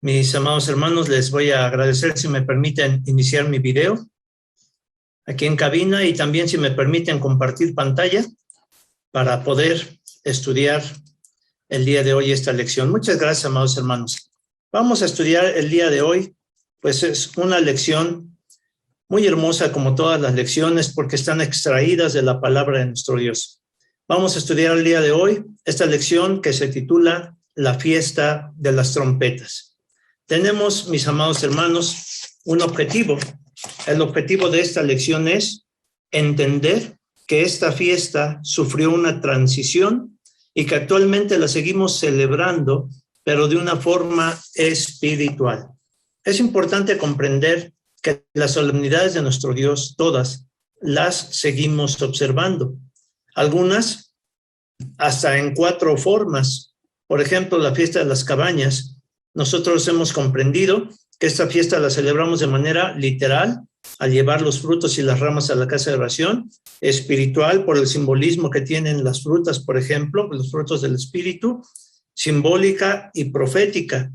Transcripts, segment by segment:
Mis amados hermanos, les voy a agradecer si me permiten iniciar mi video aquí en cabina y también si me permiten compartir pantalla para poder estudiar el día de hoy esta lección. Muchas gracias, amados hermanos. Vamos a estudiar el día de hoy, pues es una lección muy hermosa como todas las lecciones porque están extraídas de la palabra de nuestro Dios. Vamos a estudiar el día de hoy esta lección que se titula La fiesta de las trompetas. Tenemos, mis amados hermanos, un objetivo. El objetivo de esta lección es entender que esta fiesta sufrió una transición y que actualmente la seguimos celebrando, pero de una forma espiritual. Es importante comprender que las solemnidades de nuestro Dios, todas, las seguimos observando. Algunas hasta en 4 formas. Por ejemplo, la fiesta de las cabañas. Nosotros hemos comprendido que esta fiesta la celebramos de manera literal, al llevar los frutos y las ramas a la casa de oración, espiritual por el simbolismo que tienen las frutas, por ejemplo, los frutos del Espíritu, simbólica y profética.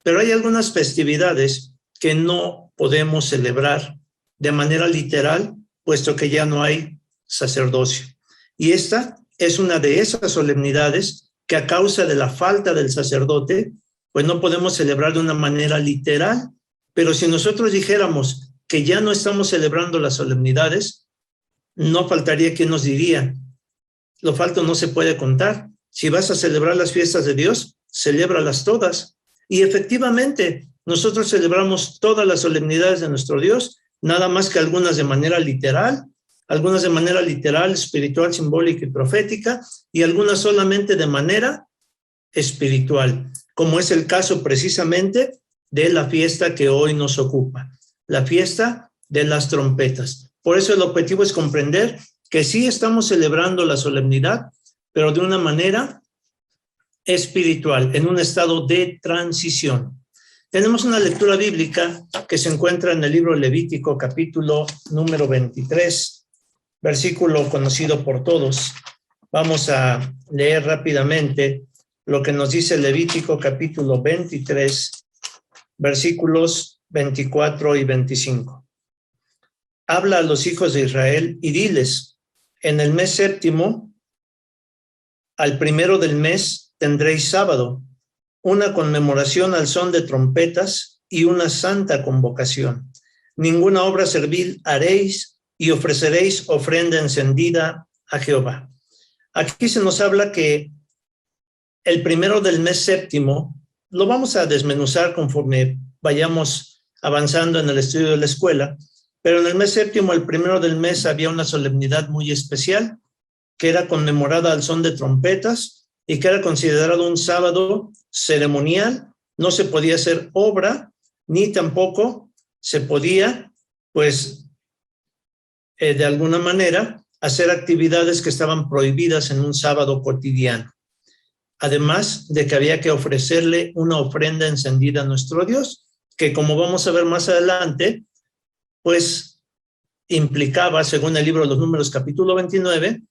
Pero hay algunas festividades que no podemos celebrar de manera literal, puesto que ya no hay sacerdocio. Y esta es una de esas solemnidades que a causa de la falta del sacerdote, pues no podemos celebrar de una manera literal, pero si nosotros dijéramos que ya no estamos celebrando las solemnidades, no faltaría quien nos diría, lo falto no se puede contar. Si vas a celebrar las fiestas de Dios, celébralas todas. Y efectivamente, nosotros celebramos todas las solemnidades de nuestro Dios, nada más que algunas de manera literal, espiritual, simbólica y profética, y algunas solamente de manera espiritual, como es el caso precisamente de la fiesta que hoy nos ocupa, la fiesta de las trompetas. Por eso el objetivo es comprender que sí estamos celebrando la solemnidad, pero de una manera espiritual, en un estado de transición. Tenemos una lectura bíblica que se encuentra en el libro Levítico, capítulo número 23, versículo conocido por todos. Vamos a leer rápidamente lo que nos dice Levítico capítulo 23, versículos 24 y 25. Habla a los hijos de Israel y diles, en el mes séptimo, al primero del mes, tendréis sábado, una conmemoración al son de trompetas y una santa convocación. Ninguna obra servil haréis y ofreceréis ofrenda encendida a Jehová. Aquí se nos habla que el primero del mes séptimo, lo vamos a desmenuzar conforme vayamos avanzando en el estudio de la escuela, pero en el mes séptimo, el primero del mes, había una solemnidad muy especial, que era conmemorada al son de trompetas y que era considerado un sábado ceremonial. No se podía hacer obra, ni tampoco se podía, pues, de alguna manera, hacer actividades que estaban prohibidas en un sábado cotidiano. Además de que había que ofrecerle una ofrenda encendida a nuestro Dios, que como vamos a ver más adelante, pues implicaba, según el libro de los Números capítulo 29,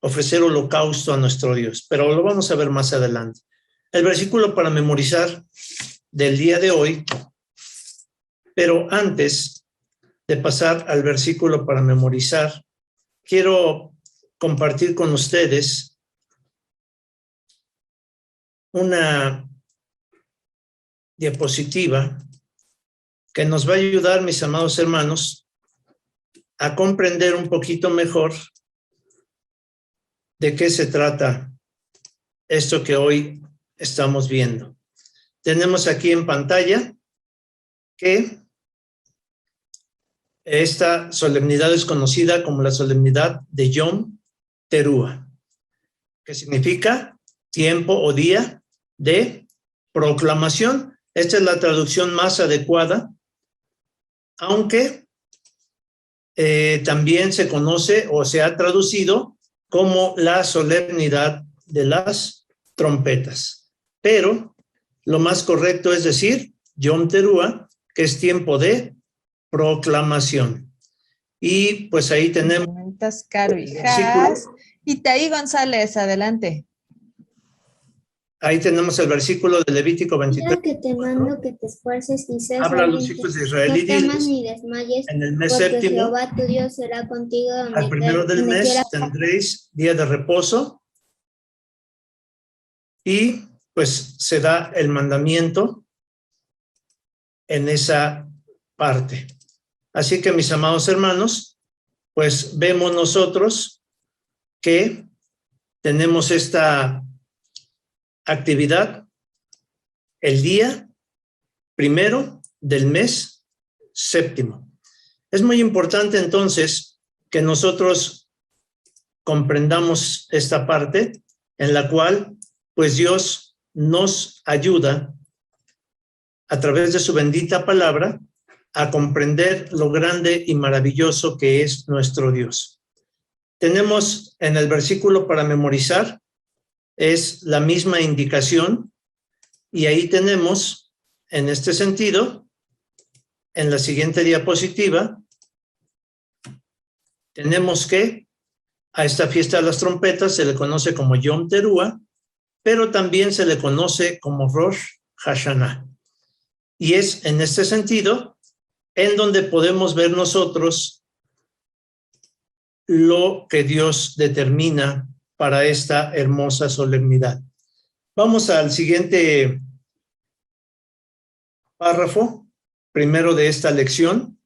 ofrecer holocausto a nuestro Dios, pero lo vamos a ver más adelante. El versículo para memorizar del día de hoy, pero antes de pasar al versículo para memorizar, quiero compartir con ustedes una diapositiva que nos va a ayudar, mis amados hermanos, a comprender un poquito mejor de qué se trata esto que hoy estamos viendo. Tenemos aquí en pantalla que esta solemnidad es conocida como la solemnidad de Yom Teruah, que significa tiempo o día de proclamación. Esta es la traducción más adecuada, aunque también se conoce o se ha traducido como la solemnidad de las trompetas. Pero lo más correcto es decir Yom Teruah, que es tiempo de proclamación. Y pues ahí tenemos... Caro y Itaí González, adelante. Ahí tenemos el versículo de Levítico 23. Mira que te mando que te esfuerces y seas Habla a los valiente. hijos de Israel No y temas diles, ni desmayes, en el mes porque séptimo, Jehová tu Dios será contigo al primero del donde quiera. mes, tendréis día de reposo. Y pues se da el mandamiento en esa parte. Así que, mis amados hermanos, pues vemos nosotros que tenemos esta actividad el día primero del mes séptimo. Es muy importante entonces que nosotros comprendamos esta parte en la cual pues Dios nos ayuda a través de su bendita palabra a comprender lo grande y maravilloso que es nuestro Dios. Tenemos en el versículo para memorizar, es la misma indicación, y ahí tenemos, en este sentido, en la siguiente diapositiva, tenemos que a esta fiesta de las trompetas se le conoce como Yom Teruah, pero también se le conoce como Rosh Hashanah. Y es en este sentido en donde podemos ver nosotros lo que Dios determina para esta hermosa solemnidad. Vamos al siguiente párrafo, primero de esta lección,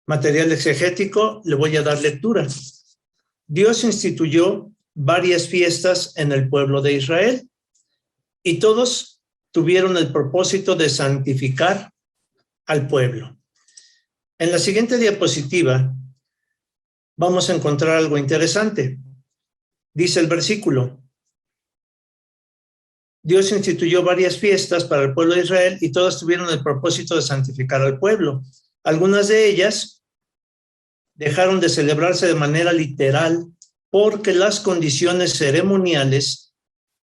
material exegético, le voy a dar lectura. Dios instituyó varias fiestas en el pueblo de Israel y todos tuvieron el propósito de santificar al pueblo. En la siguiente diapositiva vamos a encontrar algo interesante. Dice el versículo: Dios instituyó varias fiestas para el pueblo de Israel y todas tuvieron el propósito de santificar al pueblo. Algunas de ellas dejaron de celebrarse de manera literal porque las condiciones ceremoniales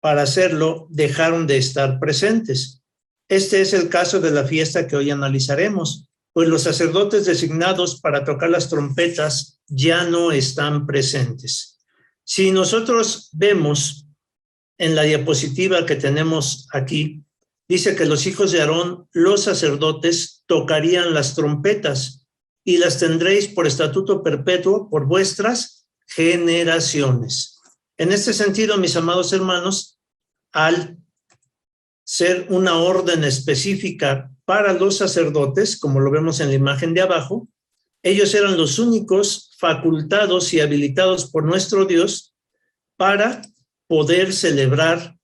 para hacerlo dejaron de estar presentes. Este es el caso de la fiesta que hoy analizaremos, pues los sacerdotes designados para tocar las trompetas ya no están presentes. Si nosotros vemos en la diapositiva que tenemos aquí, dice que los hijos de Aarón, los sacerdotes, tocarían las trompetas y las tendréis por estatuto perpetuo por vuestras generaciones. En este sentido, mis amados hermanos, al ser una orden específica para los sacerdotes, como lo vemos en la imagen de abajo, ellos eran los únicos facultados y habilitados por nuestro Dios para poder celebrar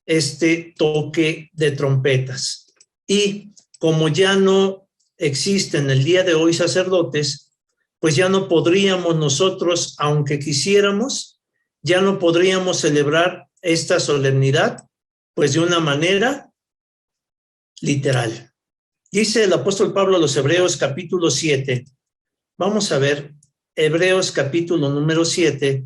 este toque de trompetas. Y como ya no existen el día de hoy sacerdotes, pues ya no podríamos nosotros, aunque quisiéramos, ya no podríamos celebrar esta solemnidad, pues de una manera literal. Dice el apóstol Pablo a los Hebreos capítulo 7. Vamos a ver Hebreos capítulo número 7.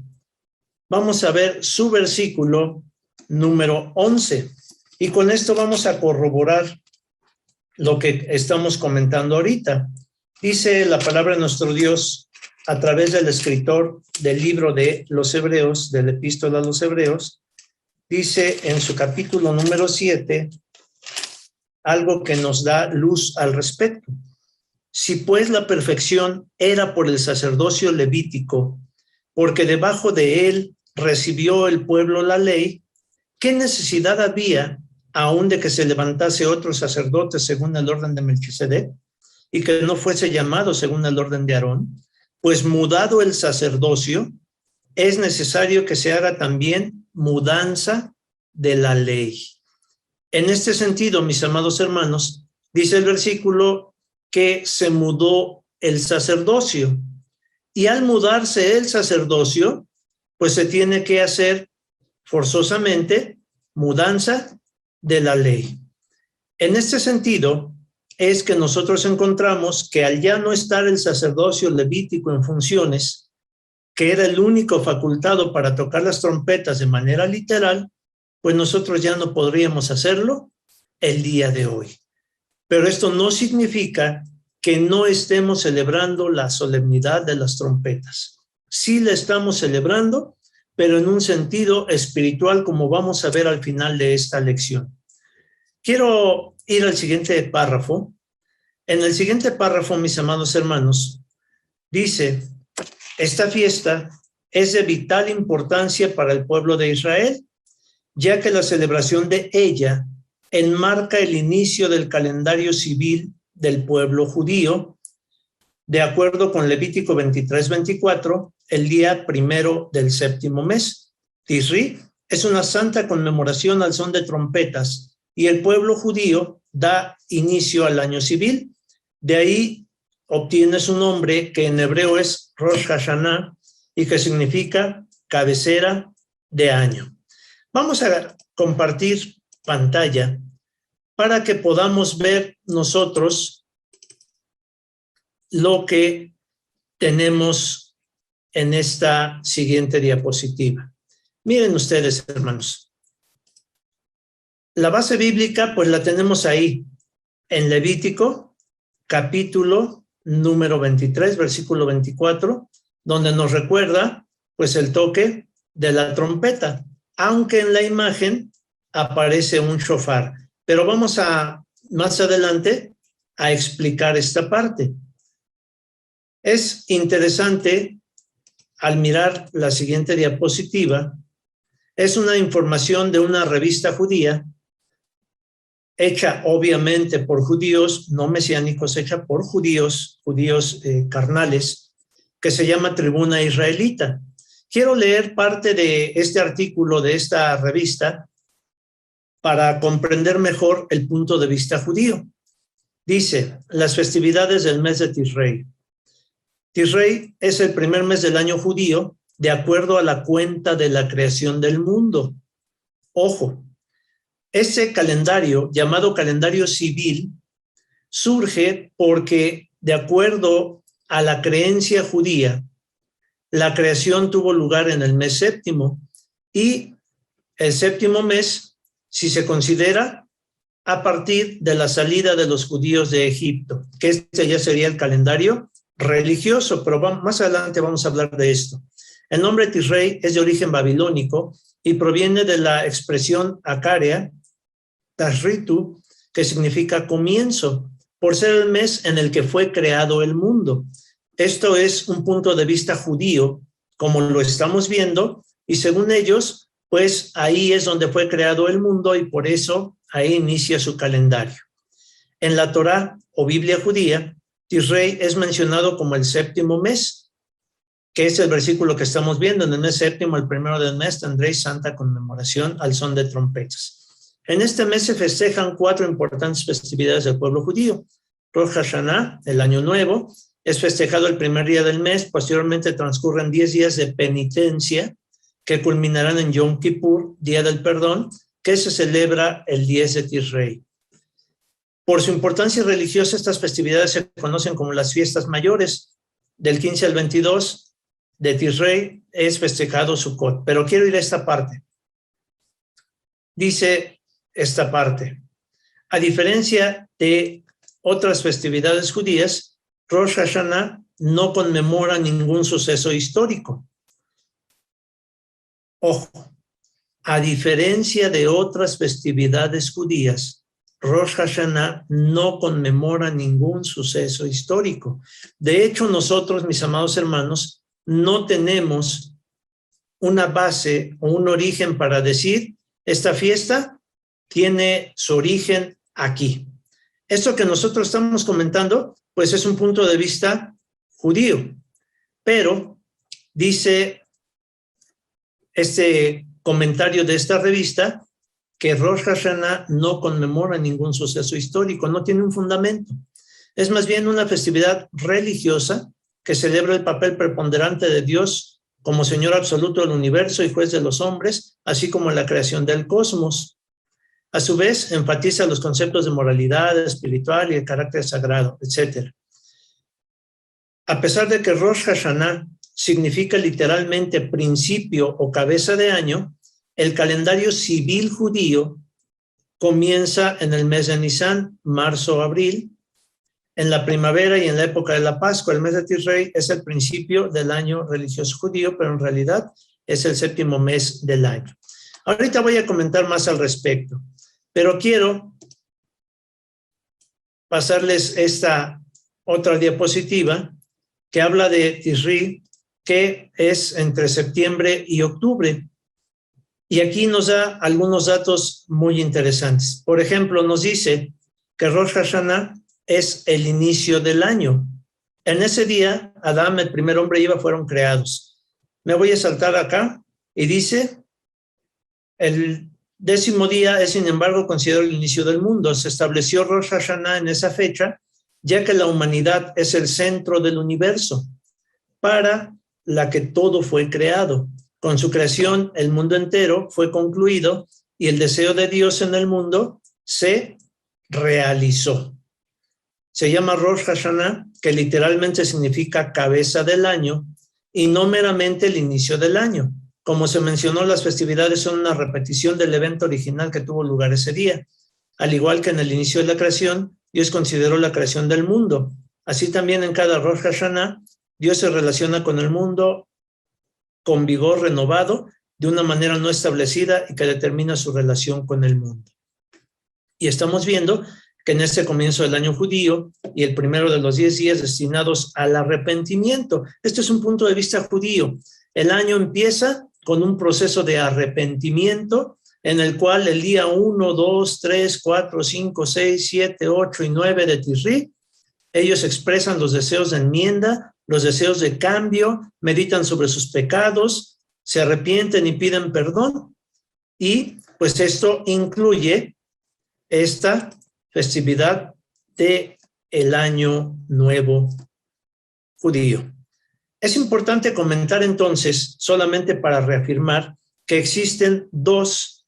Vamos a ver su versículo número 11. Y con esto vamos a corroborar lo que estamos comentando ahorita. Dice la palabra de nuestro Dios a través del escritor del libro de los Hebreos, del epístola a los Hebreos, dice en su capítulo número 7 algo que nos da luz al respecto. Si pues la perfección era por el sacerdocio levítico, porque debajo de él recibió el pueblo la ley, ¿qué necesidad había aún de que se levantase otro sacerdote según el orden de Melquisedec y que no fuese llamado según el orden de Aarón? Pues mudado el sacerdocio, es necesario que se haga también mudanza de la ley. En este sentido, mis amados hermanos, dice el versículo que se mudó el sacerdocio. Y al mudarse el sacerdocio, pues se tiene que hacer forzosamente mudanza de la ley. En este sentido, es que nosotros encontramos que al ya no estar el sacerdocio levítico en funciones, que era el único facultado para tocar las trompetas de manera literal, pues nosotros ya no podríamos hacerlo el día de hoy. Pero esto no significa que no estemos celebrando la solemnidad de las trompetas. Sí la estamos celebrando, pero en un sentido espiritual, como vamos a ver al final de esta lección. Quiero ir al siguiente párrafo. En el siguiente párrafo, mis amados hermanos, dice, esta fiesta es de vital importancia para el pueblo de Israel, ya que la celebración de ella enmarca el inicio del calendario civil del pueblo judío, de acuerdo con Levítico 23-24, el día primero del séptimo mes. Tisri es una santa conmemoración al son de trompetas y el pueblo judío da inicio al año civil. De ahí obtiene su nombre, que en hebreo es Rosh Hashanah y que significa cabecera de año. Vamos a compartir pantalla para que podamos ver nosotros lo que tenemos en esta siguiente diapositiva. Miren ustedes, hermanos. La base bíblica, pues la tenemos ahí, en Levítico, capítulo número 23, versículo 24, donde nos recuerda, pues, el toque de la trompeta, aunque en la imagen aparece un shofar. Pero vamos a, más adelante, a explicar esta parte. Es interesante, al mirar la siguiente diapositiva, es una información de una revista judía, hecha obviamente por judíos, no mesiánicos, hecha por judíos carnales, que se llama Tribuna Israelita. Quiero leer parte de este artículo de esta revista para comprender mejor el punto de vista judío. Dice, las festividades del mes de Tisrei. Tisrei es el primer mes del año judío, de acuerdo a la cuenta de la creación del mundo. Ojo, ese calendario, llamado calendario civil, surge porque, de acuerdo a la creencia judía, la creación tuvo lugar en el mes séptimo, y el séptimo mes, si se considera, a partir de la salida de los judíos de Egipto, que este ya sería el calendario religioso, pero más adelante vamos a hablar de esto. El nombre Tisrei es de origen babilónico y proviene de la expresión acárea, Tashritu, que significa comienzo, por ser el mes en el que fue creado el mundo. Esto es un punto de vista judío, como lo estamos viendo, y según ellos, pues ahí es donde fue creado el mundo y por eso ahí inicia su calendario. En la Torá o Biblia judía, Tisrei es mencionado como el séptimo mes, que es el versículo que estamos viendo. En el mes séptimo, el primero del mes, tendréis santa conmemoración al son de trompetas. En este mes se festejan 4 importantes festividades del pueblo judío. Rosh Hashanah, el año nuevo, es festejado el primer día del mes. Posteriormente transcurren 10 días de penitencia que culminarán en Yom Kippur, Día del Perdón, que se celebra el 10 de Tisrei. Por su importancia religiosa, estas festividades se conocen como las fiestas mayores. Del 15 al 22 de Tisrei es festejado Sukkot. Pero quiero ir a esta parte. Dice esta parte: a diferencia de otras festividades judías, Rosh Hashanah no conmemora ningún suceso histórico. Ojo, a diferencia de otras festividades judías, Rosh Hashanah no conmemora ningún suceso histórico. De hecho, nosotros, mis amados hermanos, no tenemos una base o un origen para decir, esta fiesta tiene su origen aquí. Esto que nosotros estamos comentando, pues es un punto de vista judío, pero dice este comentario de esta revista que Rosh Hashanah no conmemora ningún suceso histórico, no tiene un fundamento. Es más bien una festividad religiosa que celebra el papel preponderante de Dios como Señor absoluto del universo y juez de los hombres, así como la creación del cosmos. A su vez, enfatiza los conceptos de moralidad espiritual y el carácter sagrado, etc. A pesar de que Rosh Hashanah significa literalmente principio o cabeza de año, el calendario civil judío comienza en el mes de Nisan, marzo-abril, en la primavera y en la época de la Pascua. El mes de Tisrei es el principio del año religioso judío, pero en realidad es el séptimo mes del año. Ahorita voy a comentar más al respecto, pero quiero pasarles esta otra diapositiva que habla de Tisri, que es entre septiembre y octubre. Y aquí nos da algunos datos muy interesantes. Por ejemplo, nos dice que Rosh Hashanah es el inicio del año. En ese día, Adán, el primer hombre y Eva fueron creados. Me voy a saltar acá y dice, el 10º día es, sin embargo, considerado el inicio del mundo. Se estableció Rosh Hashanah en esa fecha, ya que la humanidad es el centro del universo, para la que todo fue creado. Con su creación, el mundo entero fue concluido y el deseo de Dios en el mundo se realizó. Se llama Rosh Hashanah, que literalmente significa cabeza del año, y no meramente el inicio del año. Como se mencionó, las festividades son una repetición del evento original que tuvo lugar ese día. Al igual que en el inicio de la creación, Dios consideró la creación del mundo. Así también en cada Rosh Hashanah, Dios se relaciona con el mundo con vigor renovado, de una manera no establecida y que determina su relación con el mundo. Y estamos viendo que en este comienzo del año judío y el primero de los 10 días destinados al arrepentimiento, este es un punto de vista judío. El año empieza con un proceso de arrepentimiento en el cual el día 1, 2, 3, 4, 5, 6, 7, 8 y 9 de Tisri, ellos expresan los deseos de enmienda, los deseos de cambio, meditan sobre sus pecados, se arrepienten y piden perdón. Y pues esto incluye esta festividad de el Año Nuevo Judío. Es importante comentar entonces, solamente para reafirmar, que existen 2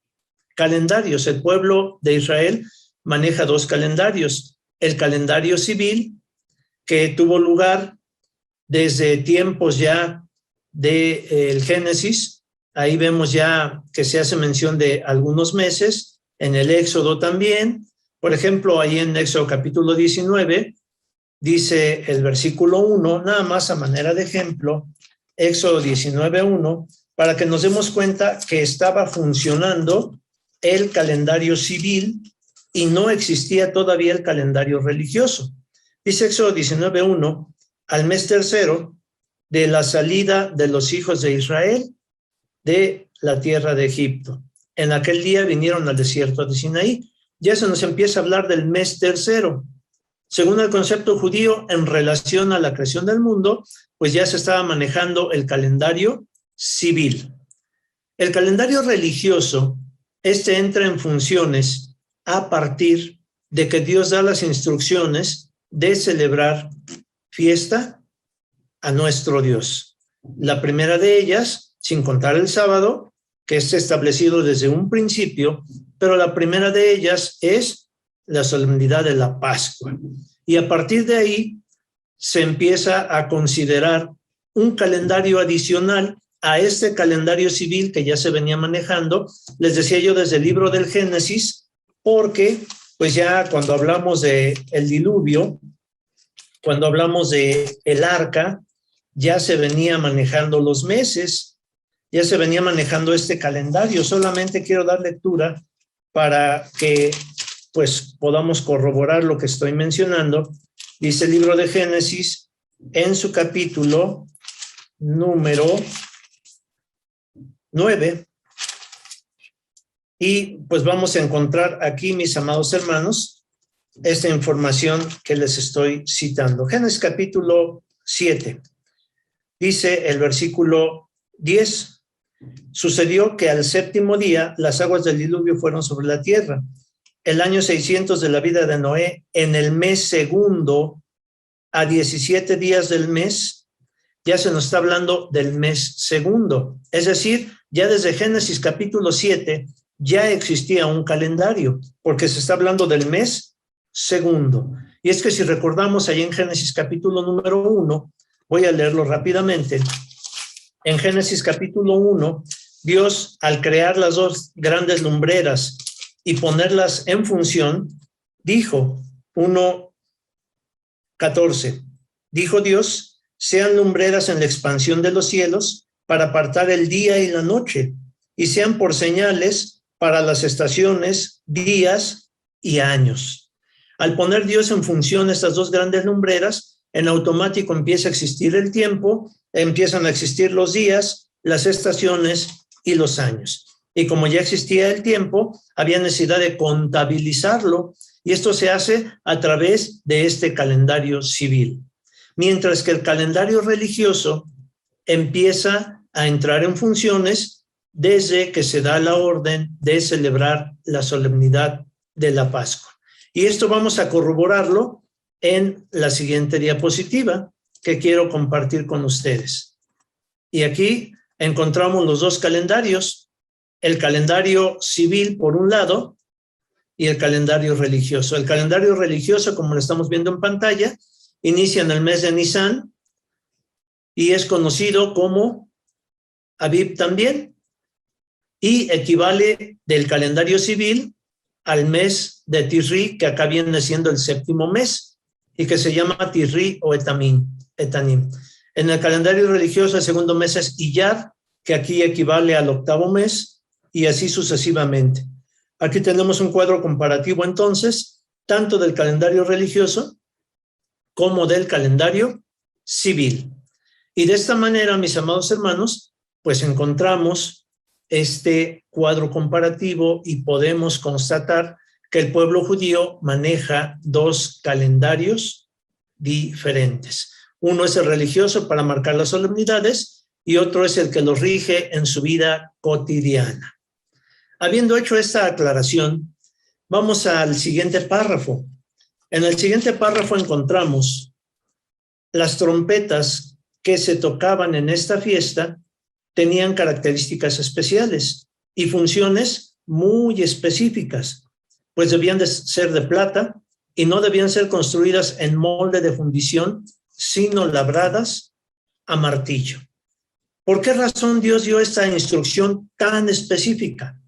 calendarios. El pueblo de Israel maneja 2 calendarios. El calendario civil, que tuvo lugar desde tiempos ya del Génesis. Ahí vemos ya que se hace mención de algunos meses, en el Éxodo también. Por ejemplo, ahí en Éxodo capítulo 19, dice el versículo 1, nada más a manera de ejemplo, Éxodo 19:1, para que nos demos cuenta que estaba funcionando el calendario civil y no existía todavía el calendario religioso. Dice Éxodo 19:1, al mes tercero de la salida de los hijos de Israel de la tierra de Egipto. En aquel día vinieron al desierto de Sinaí. Ya se nos empieza a hablar del mes tercero. Según el concepto judío, en relación a la creación del mundo, pues ya se estaba manejando el calendario civil. El calendario religioso, este entra en funciones a partir de que Dios da las instrucciones de celebrar fiesta a nuestro Dios. La primera de ellas, sin contar el sábado, que es establecido desde un principio, pero la primera de ellas es la solemnidad de la Pascua. Y a partir de ahí se empieza a considerar un calendario adicional a este calendario civil que ya se venía manejando. Les decía yo desde el libro del Génesis, porque pues ya cuando hablamos de el diluvio, cuando hablamos de el arca, ya se venía manejando los meses, ya se venía manejando este calendario. Solamente quiero dar lectura para que pues podamos corroborar lo que estoy mencionando. Dice el libro de Génesis en su capítulo número 9, y pues vamos a encontrar aquí, mis amados hermanos, esta información que les estoy citando. Génesis capítulo 7, dice el versículo 10, sucedió que al 7º día las aguas del diluvio fueron sobre la tierra. El año 600 de la vida de Noé, en el mes segundo, a 17 días del mes, ya se nos está hablando del mes segundo. Es decir, ya desde Génesis capítulo 7 ya existía un calendario, porque se está hablando del mes segundo. Y es que si recordamos ahí en Génesis capítulo número 1, voy a leerlo rápidamente. En Génesis capítulo 1, Dios, al crear las 2 grandes lumbreras y ponerlas en función, dijo, 1:14, dijo Dios, sean lumbreras en la expansión de los cielos para apartar el día y la noche, y sean por señales para las estaciones, días y años. Al poner Dios en función estas dos grandes lumbreras, en automático empieza a existir el tiempo, empiezan a existir los días, las estaciones y los años. Y como ya existía el tiempo, había necesidad de contabilizarlo, y esto se hace a través de este calendario civil. Mientras que el calendario religioso empieza a entrar en funciones desde que se da la orden de celebrar la solemnidad de la Pascua. Y esto vamos a corroborarlo en la siguiente diapositiva que quiero compartir con ustedes. Y aquí encontramos los dos calendarios, el calendario civil por un lado y el calendario religioso. El calendario religioso, como lo estamos viendo en pantalla, inicia en el mes de Nisan y es conocido como Abib también, y equivale del calendario civil al mes de Tisri, que acá viene siendo el séptimo mes y que se llama Tisri o Etanim. En el calendario religioso el segundo mes es Iyar, que aquí equivale al octavo mes, y así sucesivamente. Aquí tenemos un cuadro comparativo entonces, tanto del calendario religioso como del calendario civil. Y de esta manera, mis amados hermanos, pues encontramos este cuadro comparativo y podemos constatar que el pueblo judío maneja dos calendarios diferentes. Uno es el religioso para marcar las solemnidades y otro es el que los rige en su vida cotidiana. Habiendo hecho esta aclaración, vamos al siguiente párrafo. En el siguiente párrafo encontramos las trompetas que se tocaban en esta fiesta tenían características especiales y funciones muy específicas, pues debían de ser de plata y no debían ser construidas en molde de fundición, sino labradas a martillo. ¿Por qué razón Dios dio esta instrucción tan específica?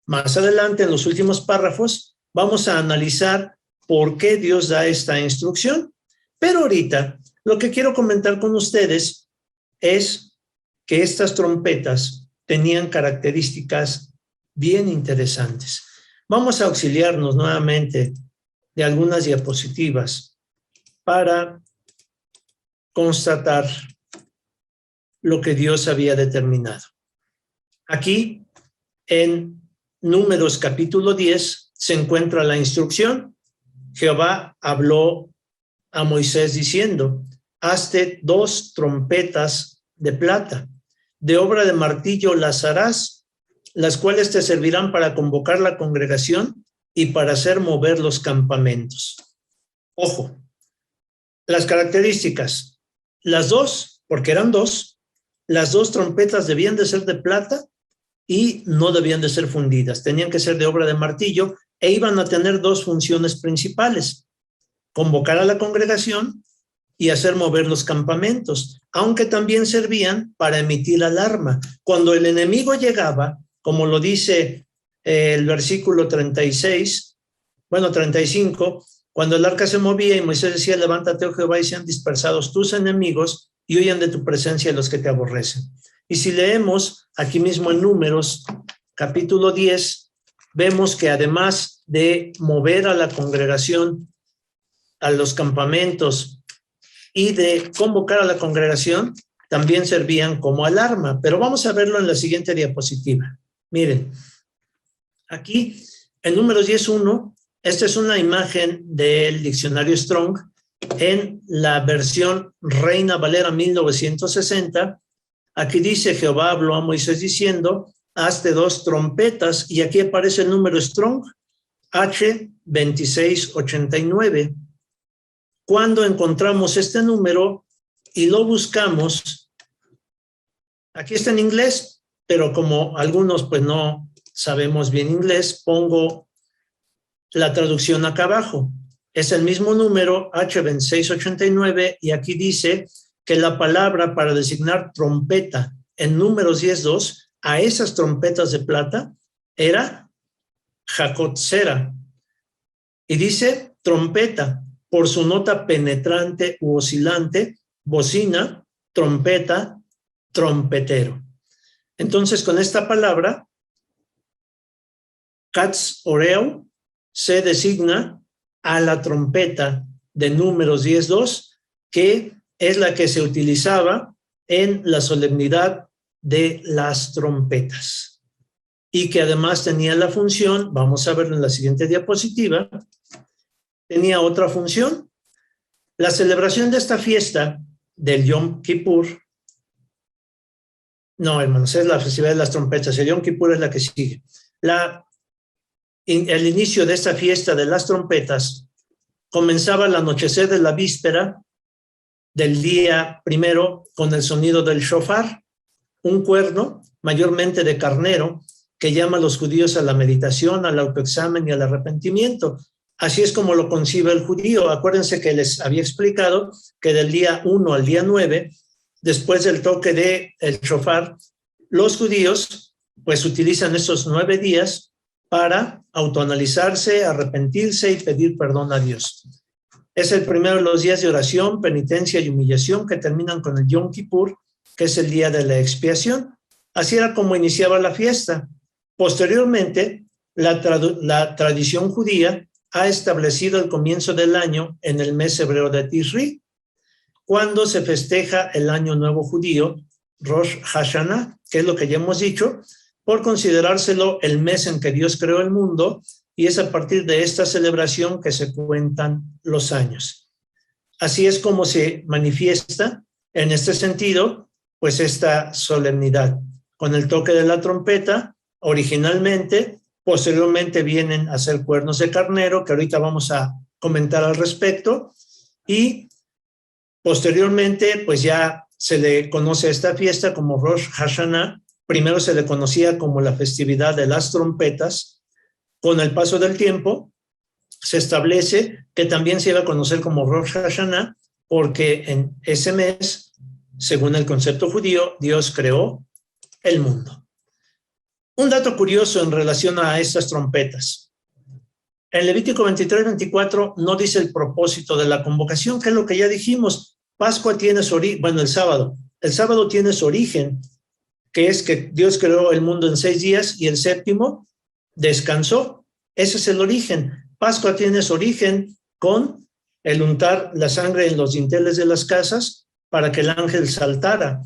Más adelante, en los últimos párrafos, vamos a analizar por qué Dios da esta instrucción. Pero ahorita, lo que quiero comentar con ustedes es que estas trompetas tenían características bien interesantes. Vamos a auxiliarnos nuevamente de algunas diapositivas para constatar lo que Dios había determinado. Aquí, en Números capítulo 10, se encuentra la instrucción. Jehová habló a Moisés diciendo: hazte 2 trompetas de plata, de obra de martillo las harás, las cuales te servirán para convocar la congregación y para hacer mover los campamentos. Ojo, las características, las dos, porque eran dos, las 2 trompetas debían de ser de plata y no debían de ser fundidas, tenían que ser de obra de martillo e iban a tener 2 funciones principales: convocar a la congregación y hacer mover los campamentos, aunque también servían para emitir alarma. Cuando el enemigo llegaba, como lo dice el versículo 35, cuando el arca se movía y Moisés decía: levántate, oh Jehová, y sean dispersados tus enemigos y huyan de tu presencia los que te aborrecen. Y si leemos aquí mismo en Números, capítulo 10, vemos que además de mover a la congregación a los campamentos y de convocar a la congregación, también servían como alarma. Pero vamos a verlo en la siguiente diapositiva. Miren, aquí en Números 10:1, esta es una imagen del diccionario Strong en la versión Reina Valera 1960. Aquí dice: Jehová habló a Moisés diciendo: hazte 2 trompetas, y aquí aparece el número Strong, H2689. Cuando encontramos este número y lo buscamos, aquí está en inglés, pero como algunos pues no sabemos bien inglés, pongo la traducción acá abajo. Es el mismo número, H2689, y aquí dice que la palabra para designar trompeta en Números 10:2, a esas trompetas de plata, era jacotzera. Y dice trompeta por su nota penetrante u oscilante, bocina, trompeta, trompetero. Entonces, con esta palabra, Katz Oreo se designa a la trompeta de Números 10:2, que es la que se utilizaba en la solemnidad de las trompetas y que además tenía la función, vamos a verlo en la siguiente diapositiva, tenía otra función. La celebración de esta fiesta del Yom Kippur, no, hermanos, es la festividad de las trompetas, el Yom Kippur es la que sigue. El inicio de esta fiesta de las trompetas comenzaba al anochecer de la víspera del día primero con el sonido del shofar, un cuerno mayormente de carnero que llama a los judíos a la meditación, al autoexamen y al arrepentimiento. Así es como lo concibe el judío. Acuérdense que les había explicado que del día 1 al día 9, después del toque del shofar, los judíos pues utilizan esos 9 días para autoanalizarse, arrepentirse y pedir perdón a Dios. Es el primero de los días de oración, penitencia y humillación que terminan con el Yom Kippur, que es el día de la expiación. Así era como iniciaba la fiesta. Posteriormente, la tradición judía ha establecido el comienzo del año en el mes hebreo de Tishri, cuando se festeja el año nuevo judío, Rosh Hashanah, que es lo que ya hemos dicho, por considerárselo el mes en que Dios creó el mundo, y es a partir de esta celebración que se cuentan los años. Así es como se manifiesta en este sentido, pues esta solemnidad, con el toque de la trompeta, originalmente, posteriormente vienen a ser cuernos de carnero, que ahorita vamos a comentar al respecto, y posteriormente, pues ya se le conoce a esta fiesta como Rosh Hashanah. Primero se le conocía como la festividad de las trompetas. Con el paso del tiempo, se establece que también se iba a conocer como Rosh Hashanah, porque en ese mes, según el concepto judío, Dios creó el mundo. Un dato curioso en relación a estas trompetas. En Levítico 23-24 no dice el propósito de la convocación, que es lo que ya dijimos. Pascua tiene su origen, bueno, el sábado tiene su origen, que es que Dios creó el mundo en 6 días y el séptimo descansó. Ese es el origen. Pascua tiene su origen con el untar la sangre en los dinteles de las casas para que el ángel saltara.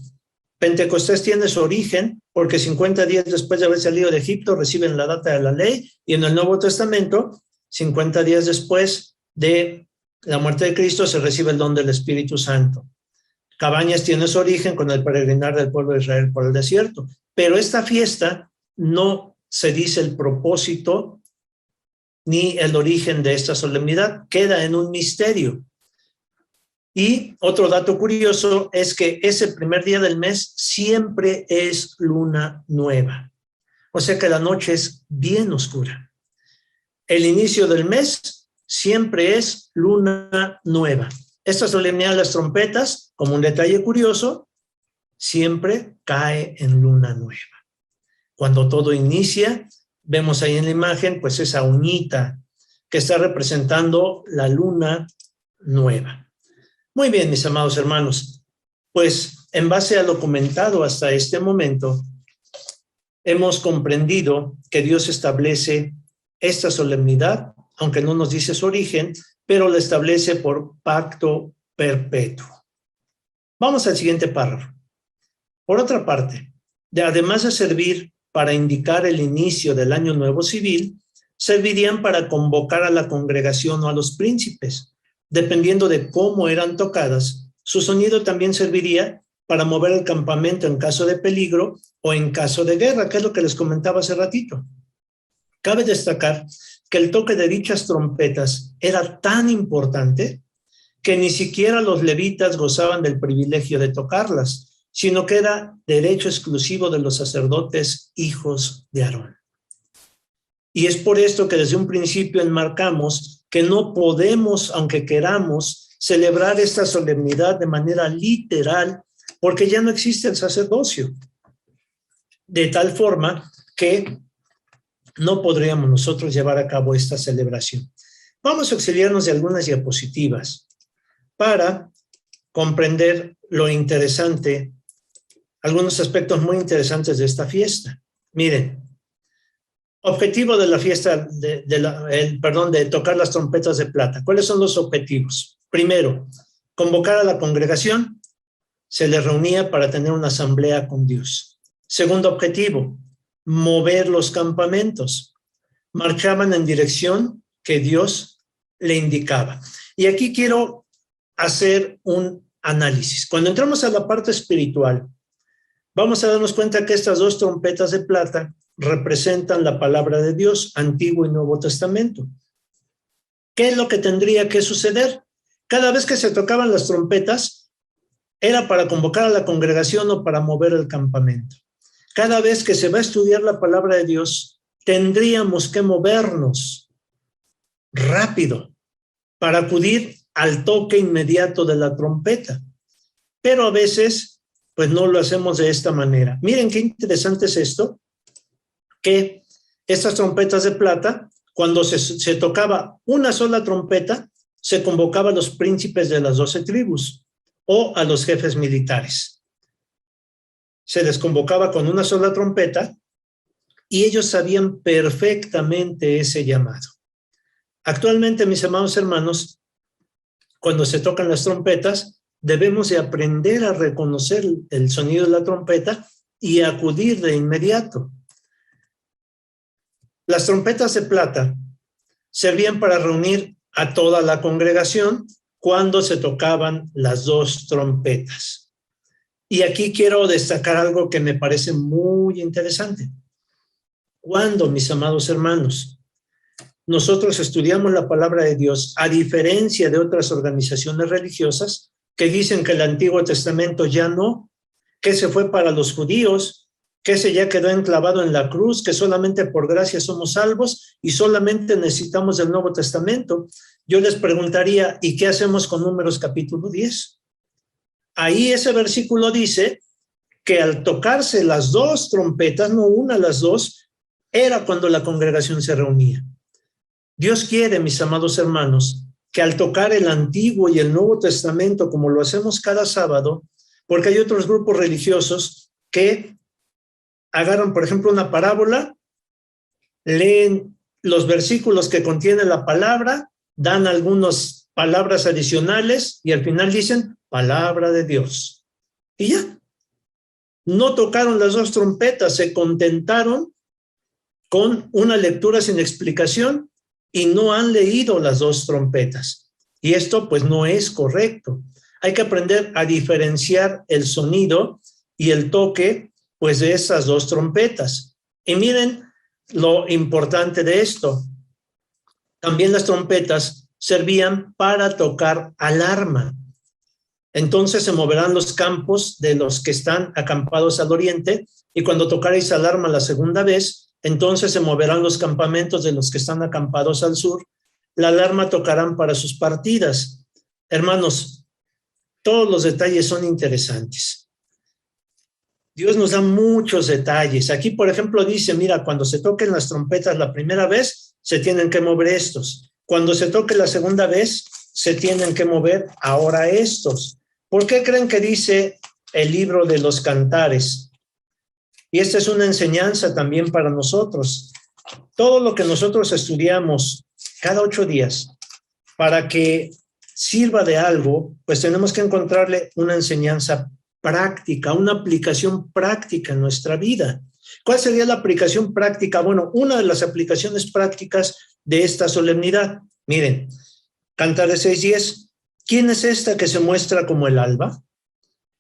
Pentecostés tiene su origen porque 50 días después de haber salido de Egipto reciben la data de la ley, y en el Nuevo Testamento, 50 días después de la muerte de Cristo, se recibe el don del Espíritu Santo. Cabañas tiene su origen con el peregrinar del pueblo de Israel por el desierto, pero esta fiesta no se dice el propósito ni el origen de esta solemnidad, queda en un misterio. Y otro dato curioso es que ese primer día del mes siempre es luna nueva, o sea que la noche es bien oscura. El inicio del mes siempre es luna nueva. Esta solemnidad de las trompetas, como un detalle curioso, siempre cae en luna nueva. Cuando todo inicia, vemos ahí en la imagen, pues esa uñita que está representando la luna nueva. Muy bien, mis amados hermanos, pues en base a lo comentado hasta este momento, hemos comprendido que Dios establece esta solemnidad, aunque no nos dice su origen, pero la establece por pacto perpetuo. Vamos al siguiente párrafo. Por otra parte, además de servir para indicar el inicio del año nuevo civil, servirían para convocar a la congregación o a los príncipes. Dependiendo de cómo eran tocadas, su sonido también serviría para mover el campamento en caso de peligro o en caso de guerra, que es lo que les comentaba hace ratito. Cabe destacar que el toque de dichas trompetas era tan importante que ni siquiera los levitas gozaban del privilegio de tocarlas, sino que era derecho exclusivo de los sacerdotes hijos de Aarón. Y es por esto que desde un principio enmarcamos que no podemos, aunque queramos, celebrar esta solemnidad de manera literal, porque ya no existe el sacerdocio. De tal forma que no podríamos nosotros llevar a cabo esta celebración. Vamos a auxiliarnos de algunas diapositivas para comprender lo interesante algunos aspectos muy interesantes de esta fiesta. Miren, objetivo de la fiesta, de tocar las trompetas de plata. ¿Cuáles son los objetivos? Primero, convocar a la congregación. Se les reunía para tener una asamblea con Dios. Segundo objetivo, mover los campamentos. Marchaban en dirección que Dios le indicaba. Y aquí quiero hacer un análisis. Cuando entramos a la parte espiritual, vamos a darnos cuenta que estas dos trompetas de plata representan la palabra de Dios, Antiguo y Nuevo Testamento. ¿Qué es lo que tendría que suceder? Cada vez que se tocaban las trompetas, era para convocar a la congregación o para mover el campamento. Cada vez que se va a estudiar la palabra de Dios, tendríamos que movernos rápido para acudir al toque inmediato de la trompeta. Pero a veces, pues no lo hacemos de esta manera. Miren qué interesante es esto, que estas trompetas de plata, cuando se tocaba una sola trompeta, se convocaba a los príncipes de las 12 tribus o a los jefes militares. Se les convocaba con una sola trompeta y ellos sabían perfectamente ese llamado. Actualmente, mis amados hermanos, cuando se tocan las trompetas, debemos de aprender a reconocer el sonido de la trompeta y acudir de inmediato. Las trompetas de plata servían para reunir a toda la congregación cuando se tocaban las dos trompetas. Y aquí quiero destacar algo que me parece muy interesante. Cuando, mis amados hermanos, nosotros estudiamos la palabra de Dios, a diferencia de otras organizaciones religiosas que dicen que el Antiguo Testamento ya no, que se fue para los judíos, que ese ya quedó enclavado en la cruz, que solamente por gracia somos salvos y solamente necesitamos del Nuevo Testamento. Yo les preguntaría, ¿y qué hacemos con Números capítulo 10? Ahí ese versículo dice que al tocarse las dos trompetas, no una, las dos, era cuando la congregación se reunía. Dios quiere, mis amados hermanos, que al tocar el Antiguo y el Nuevo Testamento, como lo hacemos cada sábado, porque hay otros grupos religiosos que agarran, por ejemplo, una parábola, leen los versículos que contiene la palabra, dan algunas palabras adicionales y al final dicen, palabra de Dios. Y ya. No tocaron las dos trompetas, se contentaron con una lectura sin explicación y no han leído las dos trompetas. Y esto pues no es correcto. Hay que aprender a diferenciar el sonido y el toque pues de esas dos trompetas. Y miren lo importante de esto. También las trompetas servían para tocar alarma. Entonces se moverán los campos de los que están acampados al oriente y cuando tocaréis alarma la segunda vez, entonces se moverán los campamentos de los que están acampados al sur. La alarma tocarán para sus partidas. Hermanos, todos los detalles son interesantes. Dios nos da muchos detalles. Aquí, por ejemplo, dice, mira, cuando se toquen las trompetas la primera vez, se tienen que mover estos. Cuando se toque la segunda vez, se tienen que mover ahora estos. ¿Por qué creen que dice el libro de los Cantares? Y esta es una enseñanza también para nosotros. Todo lo que nosotros estudiamos cada 8 días, para que sirva de algo, pues tenemos que encontrarle una enseñanza práctica, una aplicación práctica en nuestra vida. ¿Cuál sería la aplicación práctica? Bueno, una de las aplicaciones prácticas de esta solemnidad. Miren, Cantares 6:10. ¿Quién es esta que se muestra como el alba?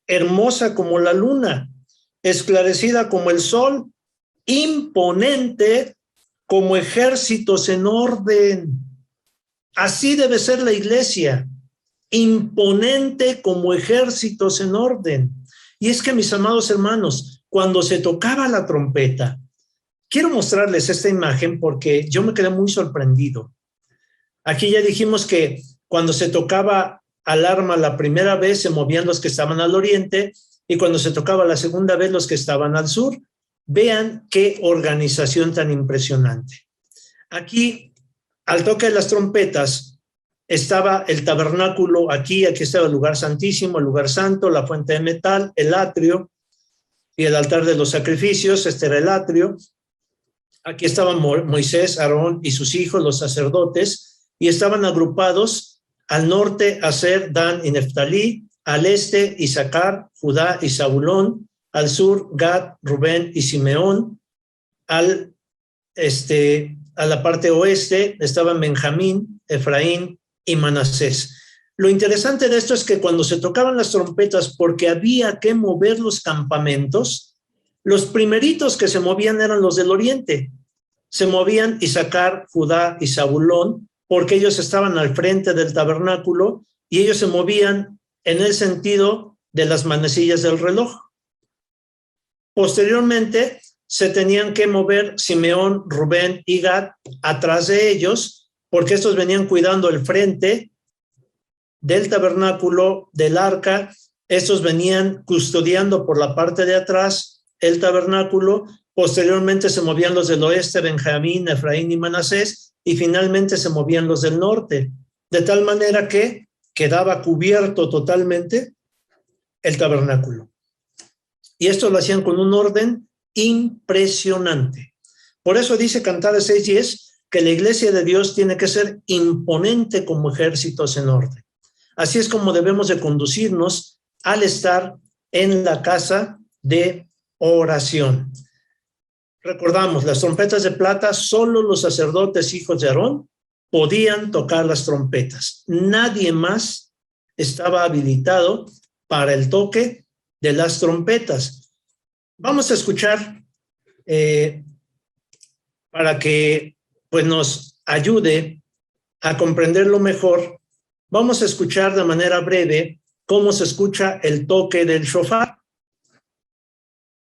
Hermosa como la luna, esclarecida como el sol, imponente como ejércitos en orden. Así debe ser la iglesia, imponente como ejércitos en orden. Y es que, mis amados hermanos, cuando se tocaba la trompeta, quiero mostrarles esta imagen porque yo me quedé muy sorprendido. Aquí ya dijimos que cuando se tocaba alarma la primera vez, se movían los que estaban al oriente, y cuando se tocaba la segunda vez, los que estaban al sur. Vean qué organización tan impresionante. Aquí, al toque de las trompetas, estaba el tabernáculo aquí estaba el lugar santísimo, el lugar santo, la fuente de metal, el atrio, y el altar de los sacrificios. Este era el atrio. Aquí estaban Moisés, Aarón y sus hijos, los sacerdotes, y estaban agrupados al norte Aser, Dan y Neftalí, al este Isaacar, Judá y Zabulón, al sur Gad, Rubén y Simeón, a la parte oeste estaban Benjamín, Efraín y Manasés. Lo interesante de esto es que cuando se tocaban las trompetas, porque había que mover los campamentos, los primeritos que se movían eran los del oriente. Se movían Isaacar, Judá y Zabulón, porque ellos estaban al frente del tabernáculo y ellos se movían en el sentido de las manecillas del reloj. Posteriormente, se tenían que mover Simeón, Rubén y Gad atrás de ellos, porque estos venían cuidando el frente del tabernáculo, del arca. Estos venían custodiando por la parte de atrás el tabernáculo. Posteriormente se movían los del oeste, Benjamín, Efraín y Manasés, y finalmente se movían los del norte, de tal manera que quedaba cubierto totalmente el tabernáculo. Y esto lo hacían con un orden impresionante. Por eso dice Cantares 6:10 que la iglesia de Dios tiene que ser imponente como ejércitos en orden. Así es como debemos de conducirnos al estar en la casa de oración. Recordamos, las trompetas de plata, solo los sacerdotes hijos de Aarón podían tocar las trompetas. Nadie más estaba habilitado para el toque de las trompetas. Vamos a escuchar para que pues, nos ayude a comprenderlo mejor. Vamos a escuchar de manera breve cómo se escucha el toque del shofar.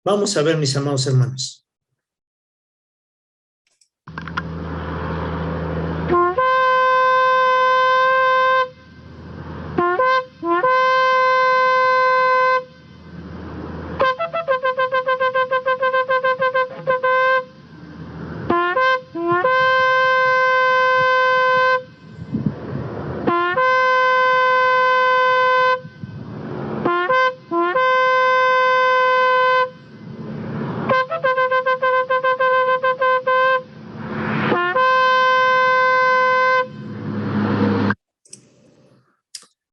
Vamos a ver, mis amados hermanos.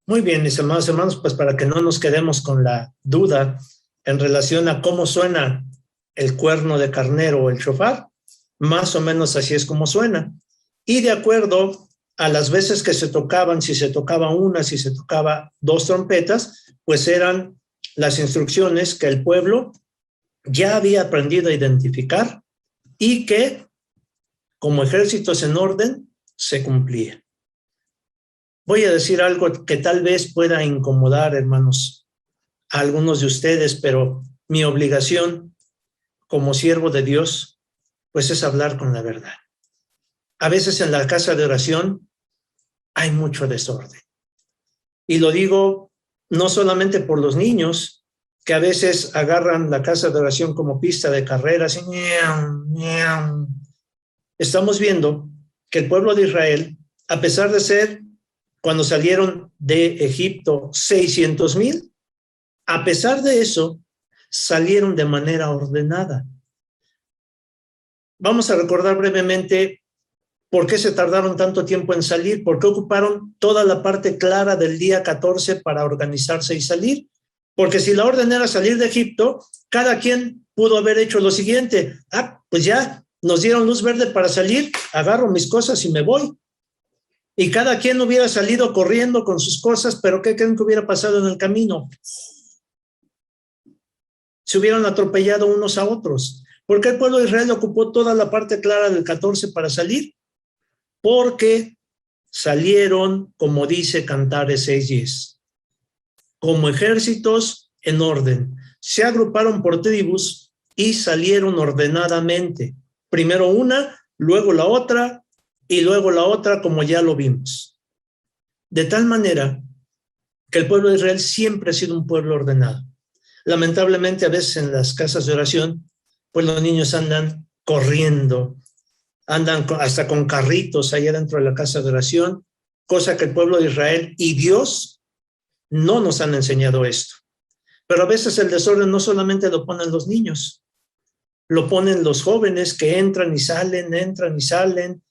Muy bien, mis amados hermanos, pues para que no nos quedemos con la duda en relación a cómo suena el cuerno de carnero o el shofar, más o menos así es como suena. Y de acuerdo a las veces que se tocaban, si se tocaba una, si se tocaba dos trompetas, pues eran las instrucciones que el pueblo ya había aprendido a identificar y que, como ejércitos en orden, se cumplía. Voy a decir algo que tal vez pueda incomodar, hermanos, a algunos de ustedes, pero mi obligación como siervo de Dios, pues es hablar con la verdad. A veces en la casa de oración hay mucho desorden. Y lo digo no solamente por los niños, que a veces agarran la casa de oración como pista de carreras. Estamos viendo que el pueblo de Israel, a pesar de ser, cuando salieron de Egipto, 600,000, a pesar de eso, salieron de manera ordenada. Vamos a recordar brevemente por qué se tardaron tanto tiempo en salir, por qué ocuparon toda la parte clara del día 14 para organizarse y salir. Porque si la orden era salir de Egipto, cada quien pudo haber hecho lo siguiente: pues ya nos dieron luz verde para salir, agarro mis cosas y me voy. Y cada quien hubiera salido corriendo con sus cosas, pero ¿qué creen que hubiera pasado en el camino? Se hubieran atropellado unos a otros. ¿Por qué el pueblo de Israel ocupó toda la parte clara del 14 para salir? Porque salieron, como dice Cantares 6:10, como ejércitos en orden. Se agruparon por tribus y salieron ordenadamente. Primero una, luego la otra, y luego la otra, como ya lo vimos. De tal manera que el pueblo de Israel siempre ha sido un pueblo ordenado. Lamentablemente, a veces en las casas de oración, pues los niños andan corriendo, andan hasta con carritos allá dentro de la casa de oración, cosa que el pueblo de Israel y Dios no nos han enseñado esto. Pero a veces el desorden no solamente lo ponen los niños, lo ponen los jóvenes que entran y salen,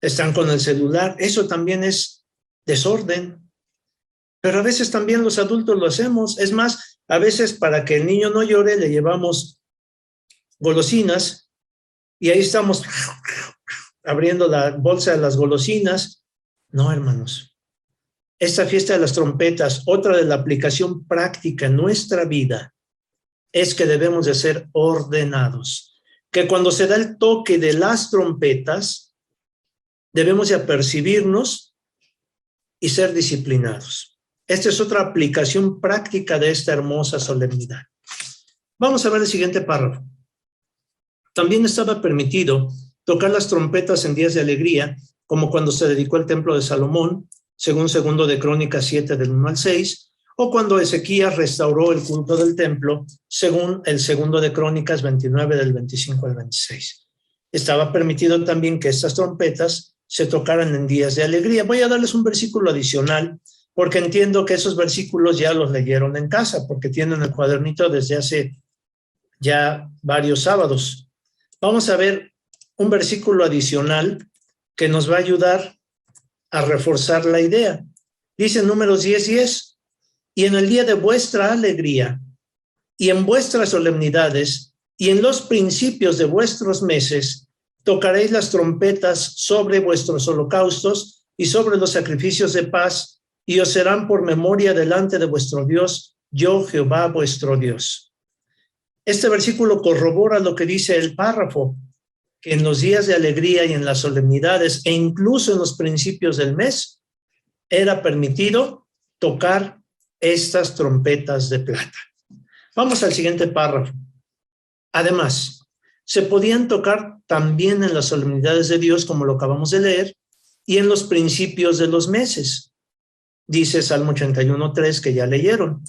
están con el celular. Eso también es desorden. Pero a veces también los adultos lo hacemos. Es más, a veces para que el niño no llore le llevamos golosinas y ahí estamos abriendo la bolsa de las golosinas. No, hermanos. Esta fiesta de las trompetas, otra de la aplicación práctica en nuestra vida, es que debemos de ser ordenados. Que cuando se da el toque de las trompetas, debemos de apercibirnos y ser disciplinados. Esta es otra aplicación práctica de esta hermosa solemnidad. Vamos a ver el siguiente párrafo. También estaba permitido tocar las trompetas en días de alegría, como cuando se dedicó el templo de Salomón, según 2 de Crónicas 7 del 1 al 6, o cuando Ezequías restauró el culto del templo, según el 2 de Crónicas 29 del 25 al 26. Estaba permitido también que estas trompetas se tocaran en días de alegría. Voy a darles un versículo adicional, porque entiendo que esos versículos ya los leyeron en casa, porque tienen el cuadernito desde hace ya varios sábados. Vamos a ver un versículo adicional que nos va a ayudar a reforzar la idea. Dice Números 10:10, y en el día de vuestra alegría, y en vuestras solemnidades, y en los principios de vuestros meses, tocaréis las trompetas sobre vuestros holocaustos y sobre los sacrificios de paz, y os serán por memoria delante de vuestro Dios, yo Jehová vuestro Dios. Este versículo corrobora lo que dice el párrafo, que en los días de alegría y en las solemnidades, e incluso en los principios del mes, era permitido tocar estas trompetas de plata. Vamos al siguiente párrafo. Además, se podían tocar también en las solemnidades de Dios, como lo acabamos de leer, y en los principios de los meses. Dice Salmo 81:3, que ya leyeron.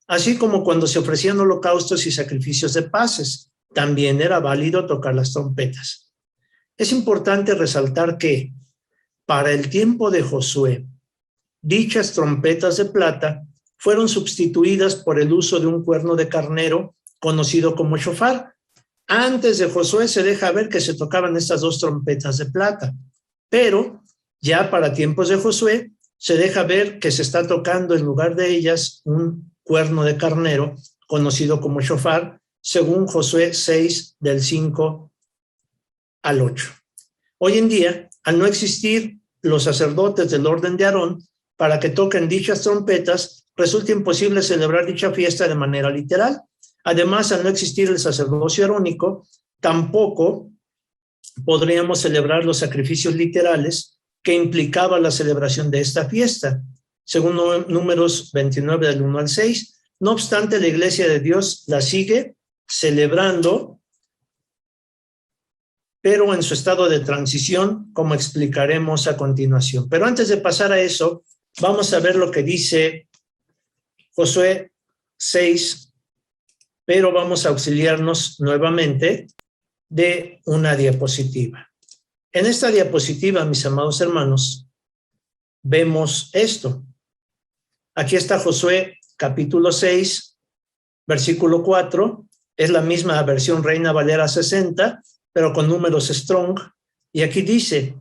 Así como cuando se ofrecían holocaustos y sacrificios de paces, también era válido tocar las trompetas. Es importante resaltar que, para el tiempo de Josué, dichas trompetas de plata fueron sustituidas por el uso de un cuerno de carnero conocido como shofar. Antes de Josué se deja ver que se tocaban estas dos trompetas de plata, pero ya para tiempos de Josué se deja ver que se está tocando en lugar de ellas un cuerno de carnero conocido como shofar, según Josué 6 del 5 al 8. Hoy en día, al no existir los sacerdotes del orden de Aarón para que toquen dichas trompetas, resulta imposible celebrar dicha fiesta de manera literal. Además, al no existir el sacerdocio arónico, tampoco podríamos celebrar los sacrificios literales que implicaba la celebración de esta fiesta, según Números 29 del 1 al 6. No obstante, la Iglesia de Dios la sigue celebrando, pero en su estado de transición, como explicaremos a continuación. Pero antes de pasar a eso, vamos a ver lo que dice Josué 6, pero vamos a auxiliarnos nuevamente de una diapositiva. En esta diapositiva, mis amados hermanos, vemos esto. Aquí está Josué capítulo 6, versículo 4. Es la misma versión Reina Valera 60, pero con números strong. Y aquí dice,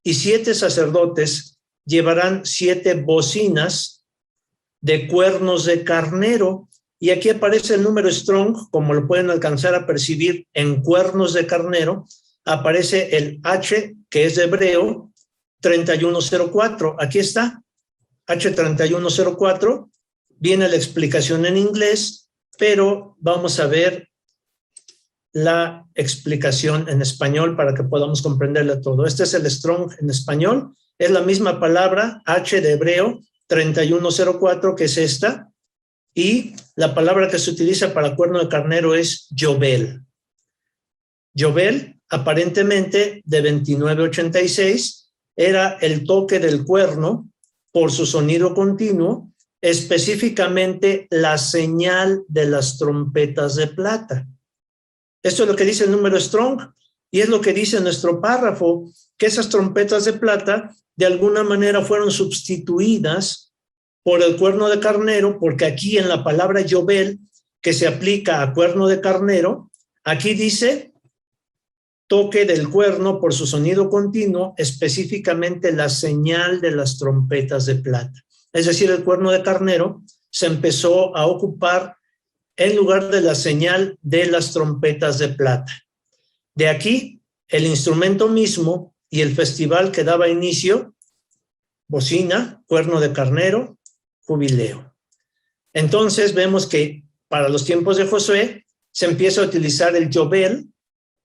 y 7 sacerdotes llevarán 7 bocinas de cuernos de carnero. Y aquí aparece el número strong, como lo pueden alcanzar a percibir en cuernos de carnero. Aparece el H, que es de hebreo, 3104. Aquí está, H3104. Viene la explicación en inglés, pero vamos a ver la explicación en español para que podamos comprenderle todo. Este es el strong en español. Es la misma palabra, H de hebreo, 3104, que es esta. Y la palabra que se utiliza para cuerno de carnero es Yobel. Yobel, aparentemente de 2986, era el toque del cuerno por su sonido continuo, específicamente la señal de las trompetas de plata. Esto es lo que dice el número strong y es lo que dice nuestro párrafo, que esas trompetas de plata de alguna manera fueron sustituidas por el cuerno de carnero, porque aquí en la palabra Yobel, que se aplica a cuerno de carnero, aquí dice toque del cuerno por su sonido continuo, específicamente la señal de las trompetas de plata. Es decir, el cuerno de carnero se empezó a ocupar en lugar de la señal de las trompetas de plata. De aquí, el instrumento mismo y el festival que daba inicio, bocina, cuerno de carnero, jubileo. Entonces vemos que para los tiempos de Josué se empieza a utilizar el Yobel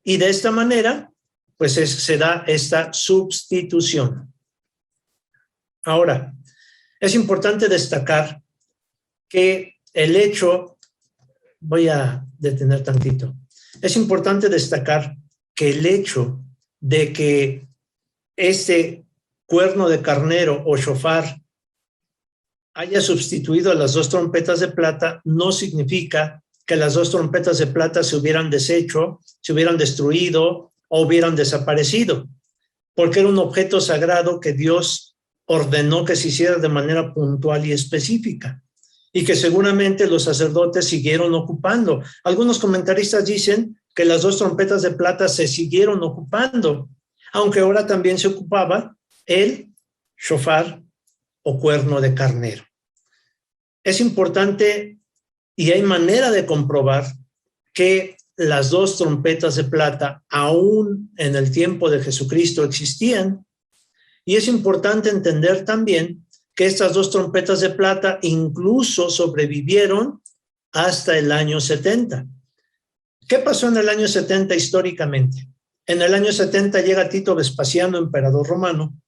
y de esta manera pues se da esta sustitución. Ahora, es importante destacar que el hecho, voy a detener tantito, es importante destacar que el hecho de que este cuerno de carnero o shofar haya sustituido a las dos trompetas de plata no significa que las dos trompetas de plata se hubieran deshecho, se hubieran destruido o hubieran desaparecido, porque era un objeto sagrado que Dios ordenó que se hiciera de manera puntual y específica y que seguramente los sacerdotes siguieron ocupando. Algunos comentaristas dicen que las dos trompetas de plata se siguieron ocupando, aunque ahora también se ocupaba el shofar o cuerno de carnero. Es importante y hay manera de comprobar que las dos trompetas de plata aún en el tiempo de Jesucristo existían, y es importante entender también que estas dos trompetas de plata incluso sobrevivieron hasta el año 70. ¿Qué pasó en el año 70 históricamente? En el año 70 llega Tito Vespasiano, emperador romano,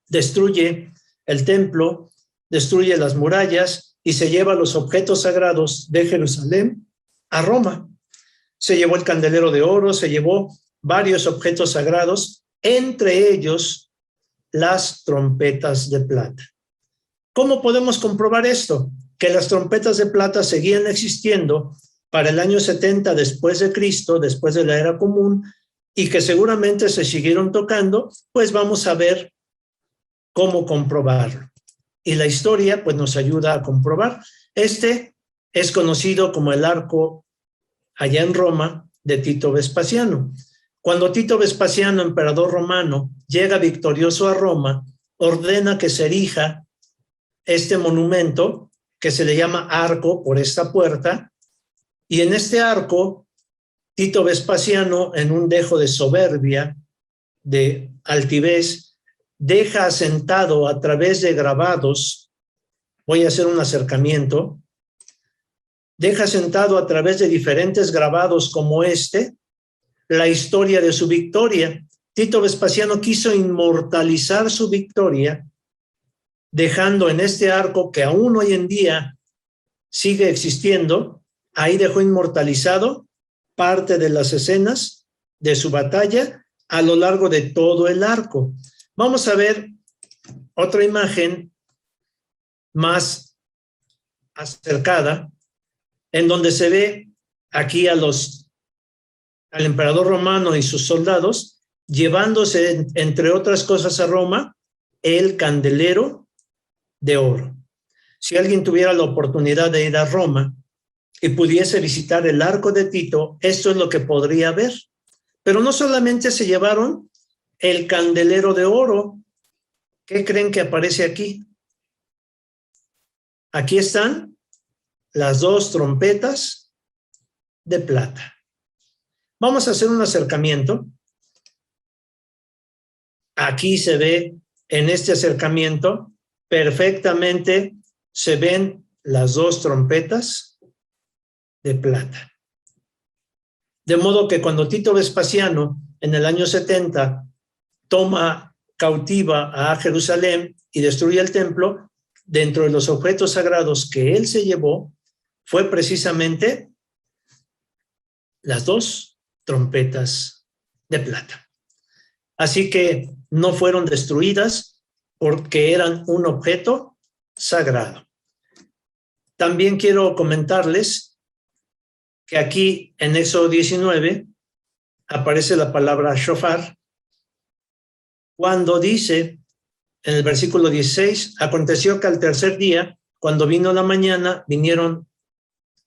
destruye el templo, destruye las murallas y se lleva los objetos sagrados de Jerusalén a Roma. Se llevó el candelero de oro, se llevó varios objetos sagrados, entre ellos las trompetas de plata. ¿Cómo podemos comprobar esto? Que las trompetas de plata seguían existiendo para el año 70 después de Cristo, después de la era común, y que seguramente se siguieron tocando, pues vamos a ver cómo comprobarlo. Y la historia pues nos ayuda a comprobar. Este es conocido como el arco allá en Roma de Tito Vespasiano. Cuando Tito Vespasiano, emperador romano, llega victorioso a Roma, ordena que se erija este monumento que se le llama arco por esta puerta, y en este arco Tito Vespasiano, en un dejo de soberbia, de altivez, deja asentado a través de grabados, voy a hacer un acercamiento, deja asentado a través de diferentes grabados como este, la historia de su victoria. Tito Vespasiano quiso inmortalizar su victoria, dejando en este arco que aún hoy en día sigue existiendo, ahí dejó inmortalizado parte de las escenas de su batalla a lo largo de todo el arco. Vamos a ver otra imagen más acercada, en donde se ve aquí al emperador romano y sus soldados llevándose, entre otras cosas, a Roma el candelero de oro. Si alguien tuviera la oportunidad de ir a Roma y pudiese visitar el arco de Tito, esto es lo que podría ver. Pero no solamente se llevaron el candelero de oro. ¿Qué creen que aparece aquí? Aquí están las dos trompetas de plata. Vamos a hacer un acercamiento. Aquí se ve, en este acercamiento, perfectamente se ven las dos trompetas de plata. De modo que cuando Tito Vespasiano, en el año 70, toma cautiva a Jerusalén y destruye el templo, dentro de los objetos sagrados que él se llevó, fue precisamente las dos trompetas de plata. Así que no fueron destruidas porque eran un objeto sagrado. También quiero comentarles que aquí en Éxodo 19 aparece la palabra shofar cuando dice en el versículo 16, aconteció que al tercer día, cuando vino la mañana, vinieron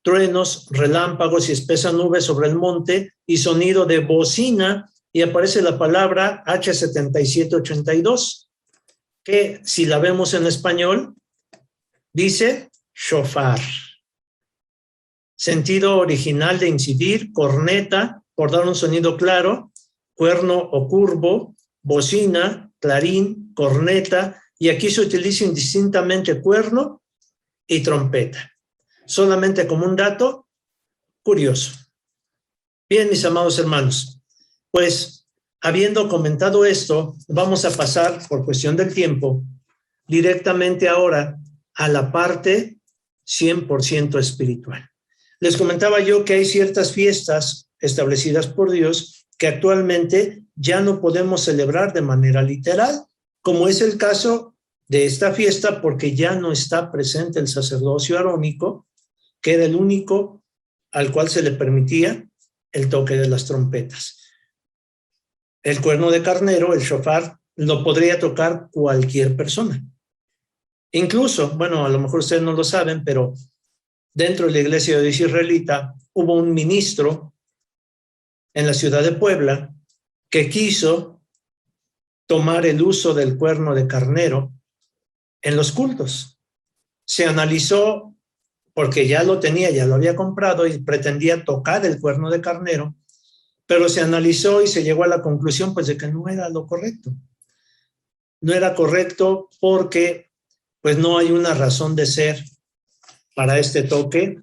truenos, relámpagos y espesas nubes sobre el monte y sonido de bocina, y aparece la palabra H7782, que si la vemos en español, dice shofar. Sentido original de incidir, corneta, por dar un sonido claro, cuerno o curvo, bocina, clarín, corneta, y aquí se utiliza indistintamente cuerno y trompeta. Solamente como un dato curioso. Bien, mis amados hermanos, pues habiendo comentado esto, vamos a pasar, por cuestión del tiempo, directamente ahora a la parte 100% espiritual. Les comentaba yo que hay ciertas fiestas establecidas por Dios que actualmente ya no podemos celebrar de manera literal, como es el caso de esta fiesta, porque ya no está presente el sacerdocio arónico, que era el único al cual se le permitía el toque de las trompetas. El cuerno de carnero, el shofar, lo podría tocar cualquier persona. Incluso, bueno, a lo mejor ustedes no lo saben, pero dentro de la iglesia de Dios israelita hubo un ministro en la ciudad de Puebla que quiso tomar el uso del cuerno de carnero en los cultos. Se analizó, porque ya lo tenía, ya lo había comprado y pretendía tocar el cuerno de carnero, pero se analizó y se llegó a la conclusión pues de que no era lo correcto. No era correcto porque pues no hay una razón de ser para este toque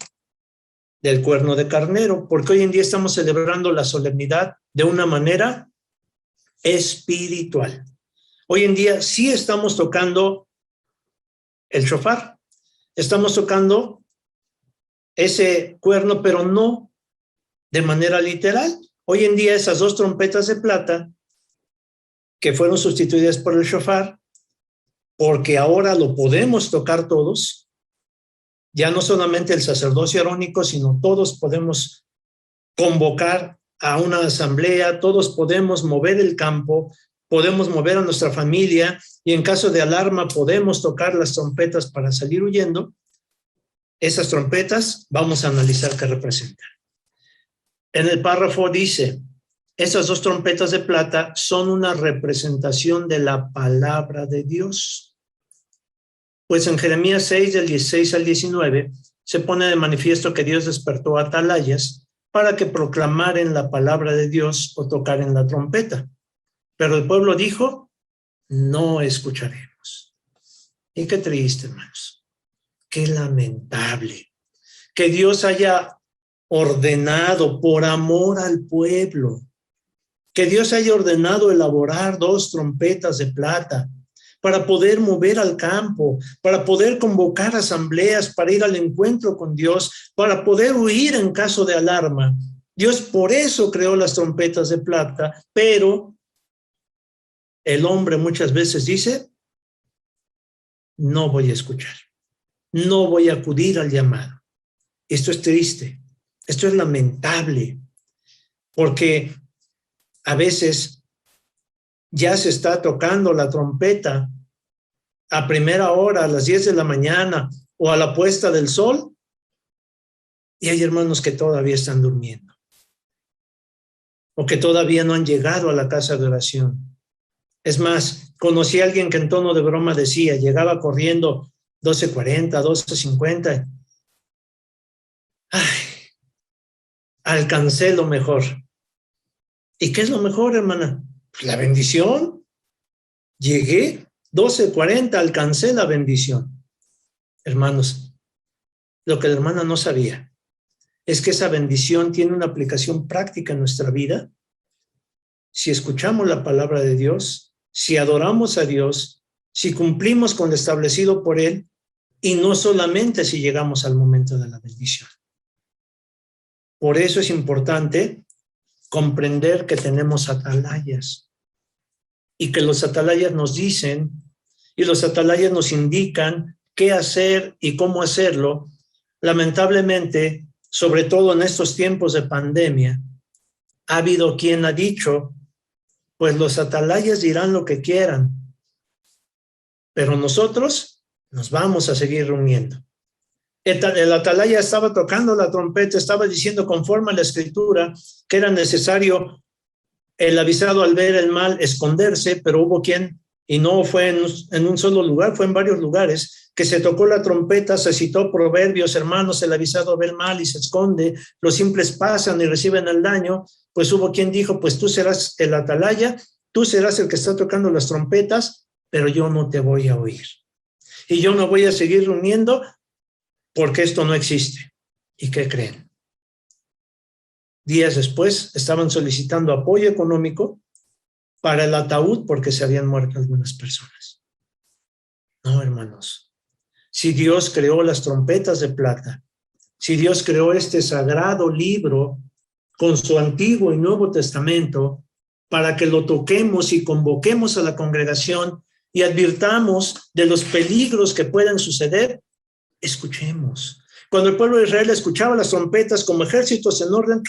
del cuerno de carnero, porque hoy en día estamos celebrando la solemnidad de una manera espiritual. Hoy en día sí estamos tocando el shofar, estamos tocando ese cuerno, pero no de manera literal. Hoy en día esas dos trompetas de plata que fueron sustituidas por el shofar, porque ahora lo podemos tocar todos, ya no solamente el sacerdocio arónico, sino todos podemos convocar a una asamblea, todos podemos mover el campo, podemos mover a nuestra familia y en caso de alarma podemos tocar las trompetas para salir huyendo. Esas trompetas vamos a analizar qué representan. En el párrafo dice, esas dos trompetas de plata son una representación de la palabra de Dios. Pues en Jeremías 6, del 16 al 19, se pone de manifiesto que Dios despertó a atalayas para que proclamaren la palabra de Dios o tocaren la trompeta. Pero el pueblo dijo, no escucharemos. Y qué triste, hermanos. Qué lamentable que Dios haya ordenado por amor al pueblo, que Dios haya ordenado elaborar dos trompetas de plata para poder mover al campo, para poder convocar asambleas, para ir al encuentro con Dios, para poder huir en caso de alarma. Dios por eso creó las trompetas de plata, pero el hombre muchas veces dice, no voy a escuchar, no voy a acudir al llamado. Esto es triste, esto es lamentable, porque a veces ya se está tocando la trompeta a primera hora, a las 10 de la mañana o a la puesta del sol, y hay hermanos que todavía están durmiendo o que todavía no han llegado a la casa de oración. Es más, conocí a alguien que en tono de broma decía, llegaba corriendo 12:40, 12:50. Ay, alcancé lo mejor. ¿Y qué es lo mejor, hermana? Pues la bendición. Llegué 12:40, alcancé la bendición. Hermanos, lo que la hermana no sabía es que esa bendición tiene una aplicación práctica en nuestra vida. Si escuchamos la palabra de Dios, si adoramos a Dios, si cumplimos con lo establecido por Él, y no solamente si llegamos al momento de la bendición. Por eso es importante comprender que tenemos atalayas y que los atalayas nos dicen y los atalayas nos indican qué hacer y cómo hacerlo. Lamentablemente, sobre todo en estos tiempos de pandemia, ha habido quien ha dicho, pues los atalayas dirán lo que quieran. pero nosotros nos vamos a seguir reuniendo. El atalaya estaba tocando la trompeta, estaba diciendo conforme a la escritura que era necesario el avisado al ver el mal esconderse, pero hubo quien, y no fue en un solo lugar, fue en varios lugares, que se tocó la trompeta, se citó proverbios, hermanos, el avisado ve el mal y se esconde, los simples pasan y reciben el daño. Pues hubo quien dijo, pues tú serás el atalaya, tú serás el que está tocando las trompetas, pero yo no te voy a oír. Y yo me voy a seguir reuniendo porque esto no existe. ¿Y qué creen? Días después estaban solicitando apoyo económico para el ataúd porque se habían muerto algunas personas. No, hermanos. Si Dios creó las trompetas de plata, si Dios creó este sagrado libro con su Antiguo y Nuevo Testamento para que lo toquemos y convoquemos a la congregación y advirtamos de los peligros que puedan suceder, escuchemos. Cuando el pueblo de Israel escuchaba las trompetas como ejércitos en orden,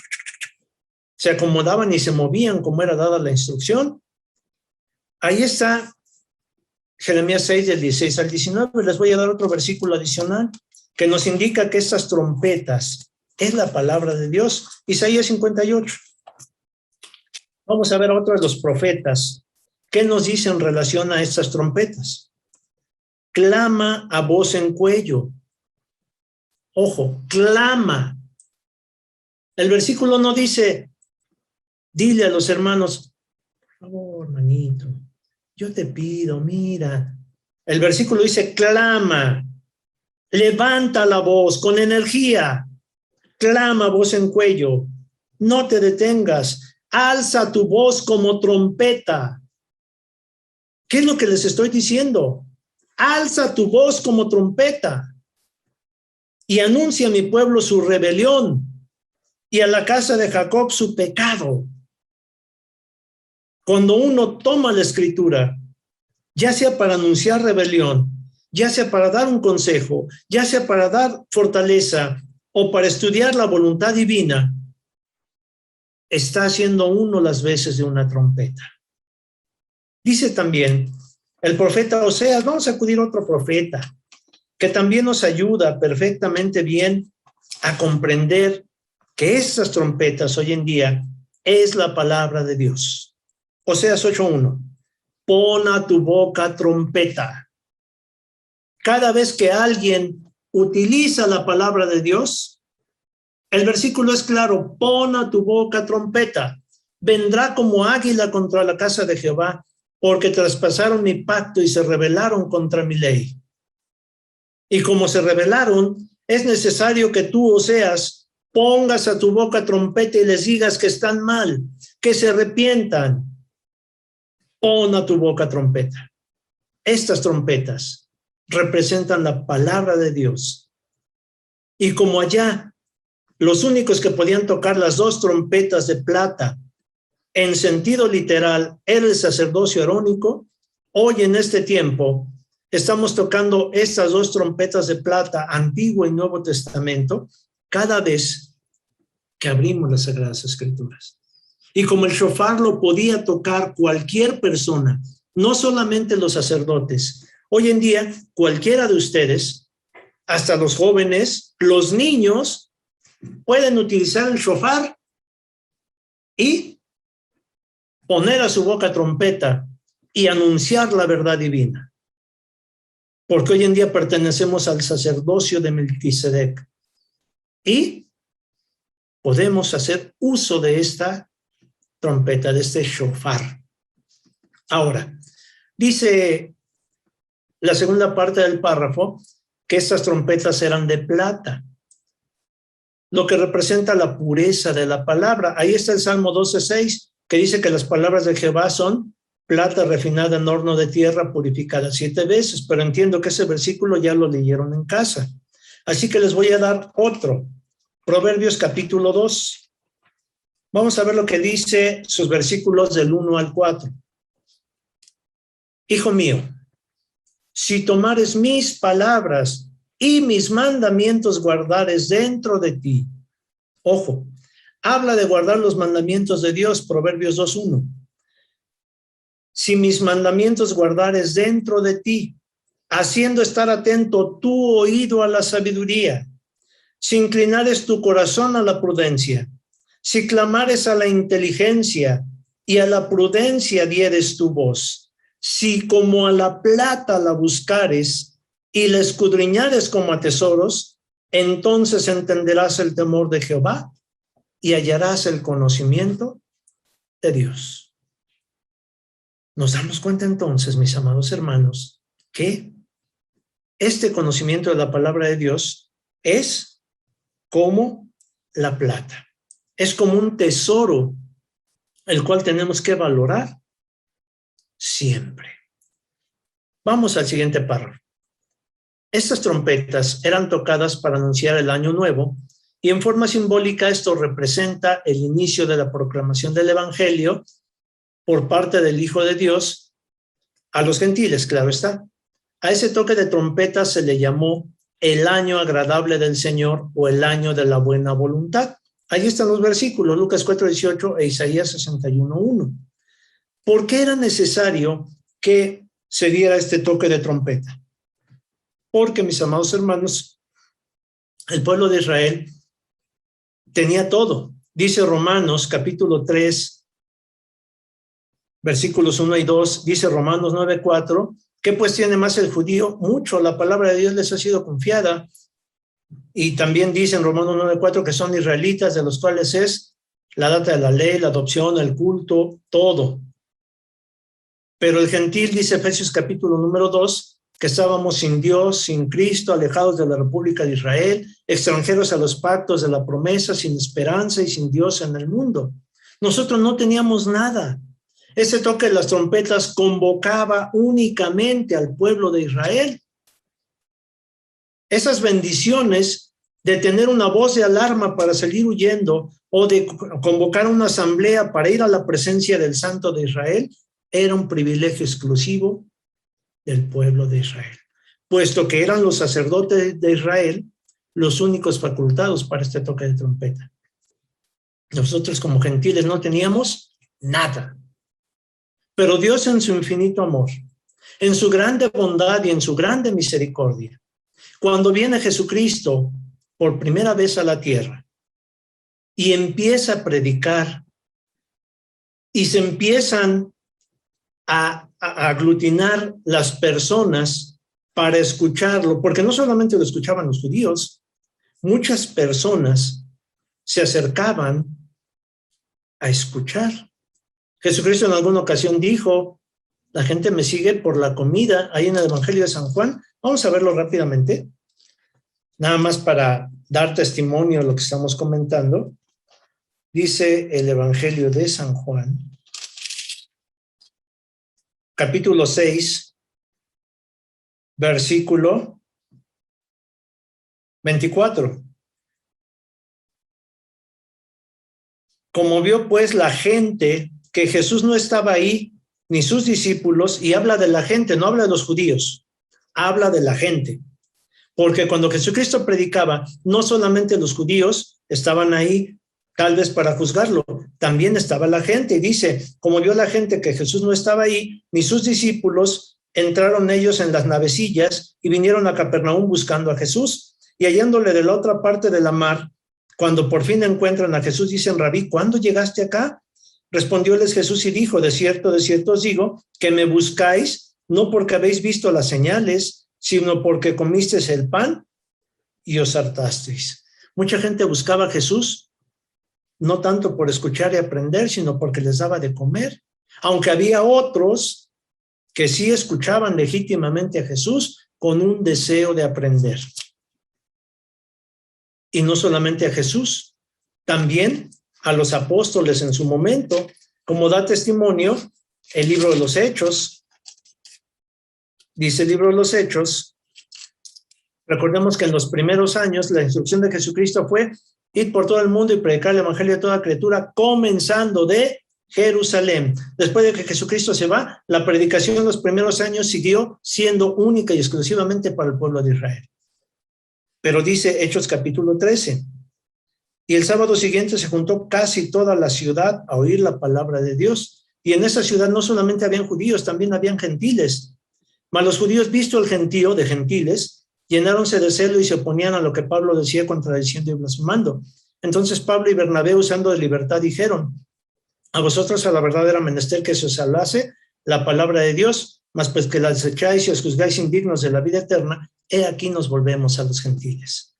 se acomodaban y se movían como era dada la instrucción. Ahí está Jeremías 6, del 16 al 19. Les voy a dar otro versículo adicional que nos indica que estas trompetas es la palabra de Dios. Isaías 58. Vamos a ver a otro de los profetas. ¿Qué nos dice en relación a estas trompetas? Clama a voz en cuello. Ojo, clama. El versículo no dice, dile a los hermanos, por favor, hermanito, yo te pido, mira. El versículo dice, clama, levanta la voz con energía, clama voz en cuello, no te detengas, alza tu voz como trompeta. ¿Qué es lo que les estoy diciendo? Alza tu voz como trompeta y anuncia a mi pueblo su rebelión y a la casa de Jacob su pecado. Cuando uno toma la escritura, ya sea para anunciar rebelión, ya sea para dar un consejo, ya sea para dar fortaleza o para estudiar la voluntad divina, está haciendo uno las veces de una trompeta. Dice también el profeta Oseas, vamos a acudir a otro profeta, que también nos ayuda perfectamente bien a comprender que estas trompetas hoy en día es la palabra de Dios. Oseas 8:1. Pon a tu boca trompeta. Cada vez que alguien utiliza la palabra de Dios, el versículo es claro, pon a tu boca trompeta. Vendrá como águila contra la casa de Jehová, porque traspasaron mi pacto y se rebelaron contra mi ley. Y como se rebelaron, es necesario que tú, Oseas, pongas a tu boca trompeta y les digas que están mal, que se arrepientan. Pon a tu boca trompeta. Estas trompetas representan la palabra de Dios. Y como allá, los únicos que podían tocar las dos trompetas de plata en sentido literal era el sacerdocio arónico, hoy en este tiempo estamos tocando estas dos trompetas de plata, Antiguo y Nuevo Testamento, cada vez que abrimos las Sagradas Escrituras. Y como el shofar lo podía tocar cualquier persona, no solamente los sacerdotes, hoy en día cualquiera de ustedes, hasta los jóvenes, los niños, pueden utilizar el shofar y poner a su boca trompeta y anunciar la verdad divina. Porque hoy en día pertenecemos al sacerdocio de Melquisedec y podemos hacer uso de esta trompeta, de este shofar. Ahora, dice la segunda parte del párrafo que estas trompetas eran de plata, lo que representa la pureza de la palabra. Ahí está el Salmo 12:6, que dice que las palabras de Jehová son plata refinada en horno de tierra, purificada 7 veces, pero entiendo que ese versículo ya lo leyeron en casa. Así que les voy a dar otro, Proverbios capítulo 2. Vamos a ver lo que dice sus versículos del 1 al 4. Hijo mío, si tomares mis palabras y mis mandamientos guardares dentro de ti. Ojo, habla de guardar los mandamientos de Dios, Proverbios 2:1. Si mis mandamientos guardares dentro de ti haciendo estar atento tu oído a la sabiduría, si inclinares tu corazón a la prudencia, si clamares a la inteligencia y a la prudencia dieres tu voz, si como a la plata la buscares y la escudriñares como a tesoros, entonces entenderás el temor de Jehová y hallarás el conocimiento de Dios. Nos damos cuenta entonces, mis amados hermanos, que este conocimiento de la palabra de Dios es como la plata. Es como un tesoro, el cual tenemos que valorar siempre. Vamos al siguiente párrafo. Estas trompetas eran tocadas para anunciar el año nuevo y en forma simbólica esto representa el inicio de la proclamación del evangelio por parte del Hijo de Dios a los gentiles, claro está. A ese toque de trompeta se le llamó el año agradable del Señor o el año de la buena voluntad. Ahí están los versículos, Lucas 4:18 e Isaías 61:1. ¿Por qué era necesario que se diera este toque de trompeta? Porque, mis amados hermanos, el pueblo de Israel tenía todo. Dice Romanos capítulo 3, versículos 1 y 2, dice Romanos 9:4, ¿qué pues tiene más el judío? Mucho, la palabra de Dios les ha sido confiada. Y también dice en Romanos 9:4 que son israelitas, de los cuales es la data de la ley, la adopción, el culto, todo. Pero el gentil, dice Efesios capítulo número 2, que estábamos sin Dios, sin Cristo, alejados de la República de Israel, extranjeros a los pactos de la promesa, sin esperanza y sin Dios en el mundo. Nosotros no teníamos nada. Ese toque de las trompetas convocaba únicamente al pueblo de Israel. Esas bendiciones de tener una voz de alarma para salir huyendo o de convocar una asamblea para ir a la presencia del Santo de Israel era un privilegio exclusivo del pueblo de Israel, puesto que eran los sacerdotes de Israel los únicos facultados para este toque de trompeta. Nosotros como gentiles no teníamos nada. Pero Dios en su infinito amor, en su grande bondad y en su grande misericordia, cuando viene Jesucristo por primera vez a la tierra y empieza a predicar y se empiezan a aglutinar las personas para escucharlo, porque no solamente lo escuchaban los judíos, muchas personas se acercaban a escuchar. Jesucristo en alguna ocasión dijo, la gente me sigue por la comida, ahí en el Evangelio de San Juan. Vamos a verlo rápidamente, nada más para dar testimonio a lo que estamos comentando. Dice el Evangelio de San Juan, capítulo 6, versículo 24. Como vio pues la gente que Jesús no estaba ahí, ni sus discípulos, y habla de la gente, no habla de los judíos, habla de la gente. Porque cuando Jesucristo predicaba, no solamente los judíos estaban ahí tal vez para juzgarlo, también estaba la gente. Y dice, como vio la gente que Jesús no estaba ahí, ni sus discípulos, entraron ellos en las navecillas y vinieron a Capernaum buscando a Jesús. Y hallándole de la otra parte de la mar, cuando por fin encuentran a Jesús, dicen, Rabí, ¿cuándo llegaste acá? Respondióles Jesús y dijo, de cierto os digo, que me buscáis, no porque habéis visto las señales, sino porque comisteis el pan y os hartasteis. Mucha gente buscaba a Jesús, no tanto por escuchar y aprender, sino porque les daba de comer. Aunque había otros que sí escuchaban legítimamente a Jesús con un deseo de aprender. Y no solamente a Jesús, también a los apóstoles en su momento, como da testimonio el libro de los Hechos. Dice el libro de los Hechos, recordemos que en los primeros años la instrucción de Jesucristo fue ir por todo el mundo y predicar el evangelio a toda criatura, comenzando de Jerusalén. Después de que Jesucristo se va, la predicación en los primeros años siguió siendo única y exclusivamente para el pueblo de Israel. Pero dice Hechos capítulo 13, y el sábado siguiente se juntó casi toda la ciudad a oír la palabra de Dios. Y en esa ciudad no solamente habían judíos, también habían gentiles. Mas los judíos, visto el gentío de gentiles, llenáronse de celo y se oponían a lo que Pablo decía, contradiciendo y blasfemando. Entonces Pablo y Bernabé, usando de libertad, dijeron: a vosotros a la verdad era menester que se os hablase la palabra de Dios, mas pues que la desecháis y os juzgáis indignos de la vida eterna, he aquí nos volvemos a los gentiles.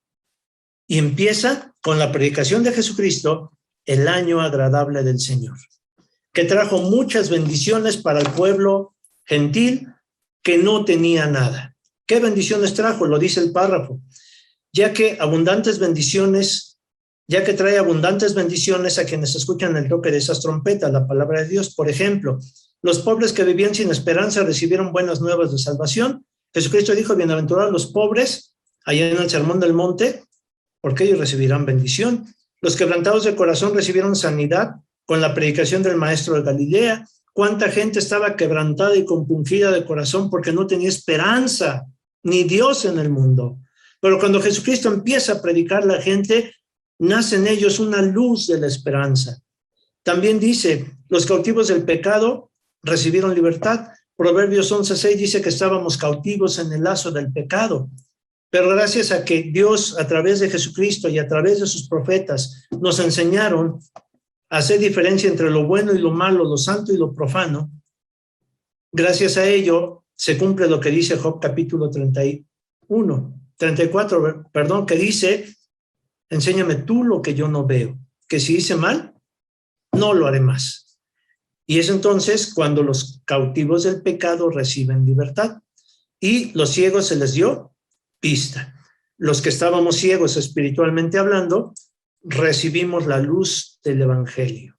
Y empieza con la predicación de Jesucristo, el año agradable del Señor, que trajo muchas bendiciones para el pueblo gentil que no tenía nada. ¿Qué bendiciones trajo? Lo dice el párrafo. Ya que trae abundantes bendiciones a quienes escuchan el toque de esas trompetas, la palabra de Dios. Por ejemplo, los pobres que vivían sin esperanza recibieron buenas nuevas de salvación. Jesucristo dijo: bienaventurados los pobres, allá en el Sermón del Monte, porque ellos recibirán bendición. Los quebrantados de corazón recibieron sanidad con la predicación del maestro de Galilea. ¿Cuánta gente estaba quebrantada y compungida de corazón porque no tenía esperanza ni Dios en el mundo? Pero cuando Jesucristo empieza a predicar, la gente, nace en ellos una luz de la esperanza. También dice: los cautivos del pecado recibieron libertad. Proverbios 11:6 dice que estábamos cautivos en el lazo del pecado. Pero gracias a que Dios, a través de Jesucristo y a través de sus profetas, nos enseñaron a hacer diferencia entre lo bueno y lo malo, lo santo y lo profano, gracias a ello se cumple lo que dice Job capítulo 34, que dice: enséñame tú lo que yo no veo, que si hice mal, no lo haré más. Y es entonces cuando los cautivos del pecado reciben libertad y los ciegos se les dio vista. Los que estábamos ciegos espiritualmente hablando, recibimos la luz del Evangelio.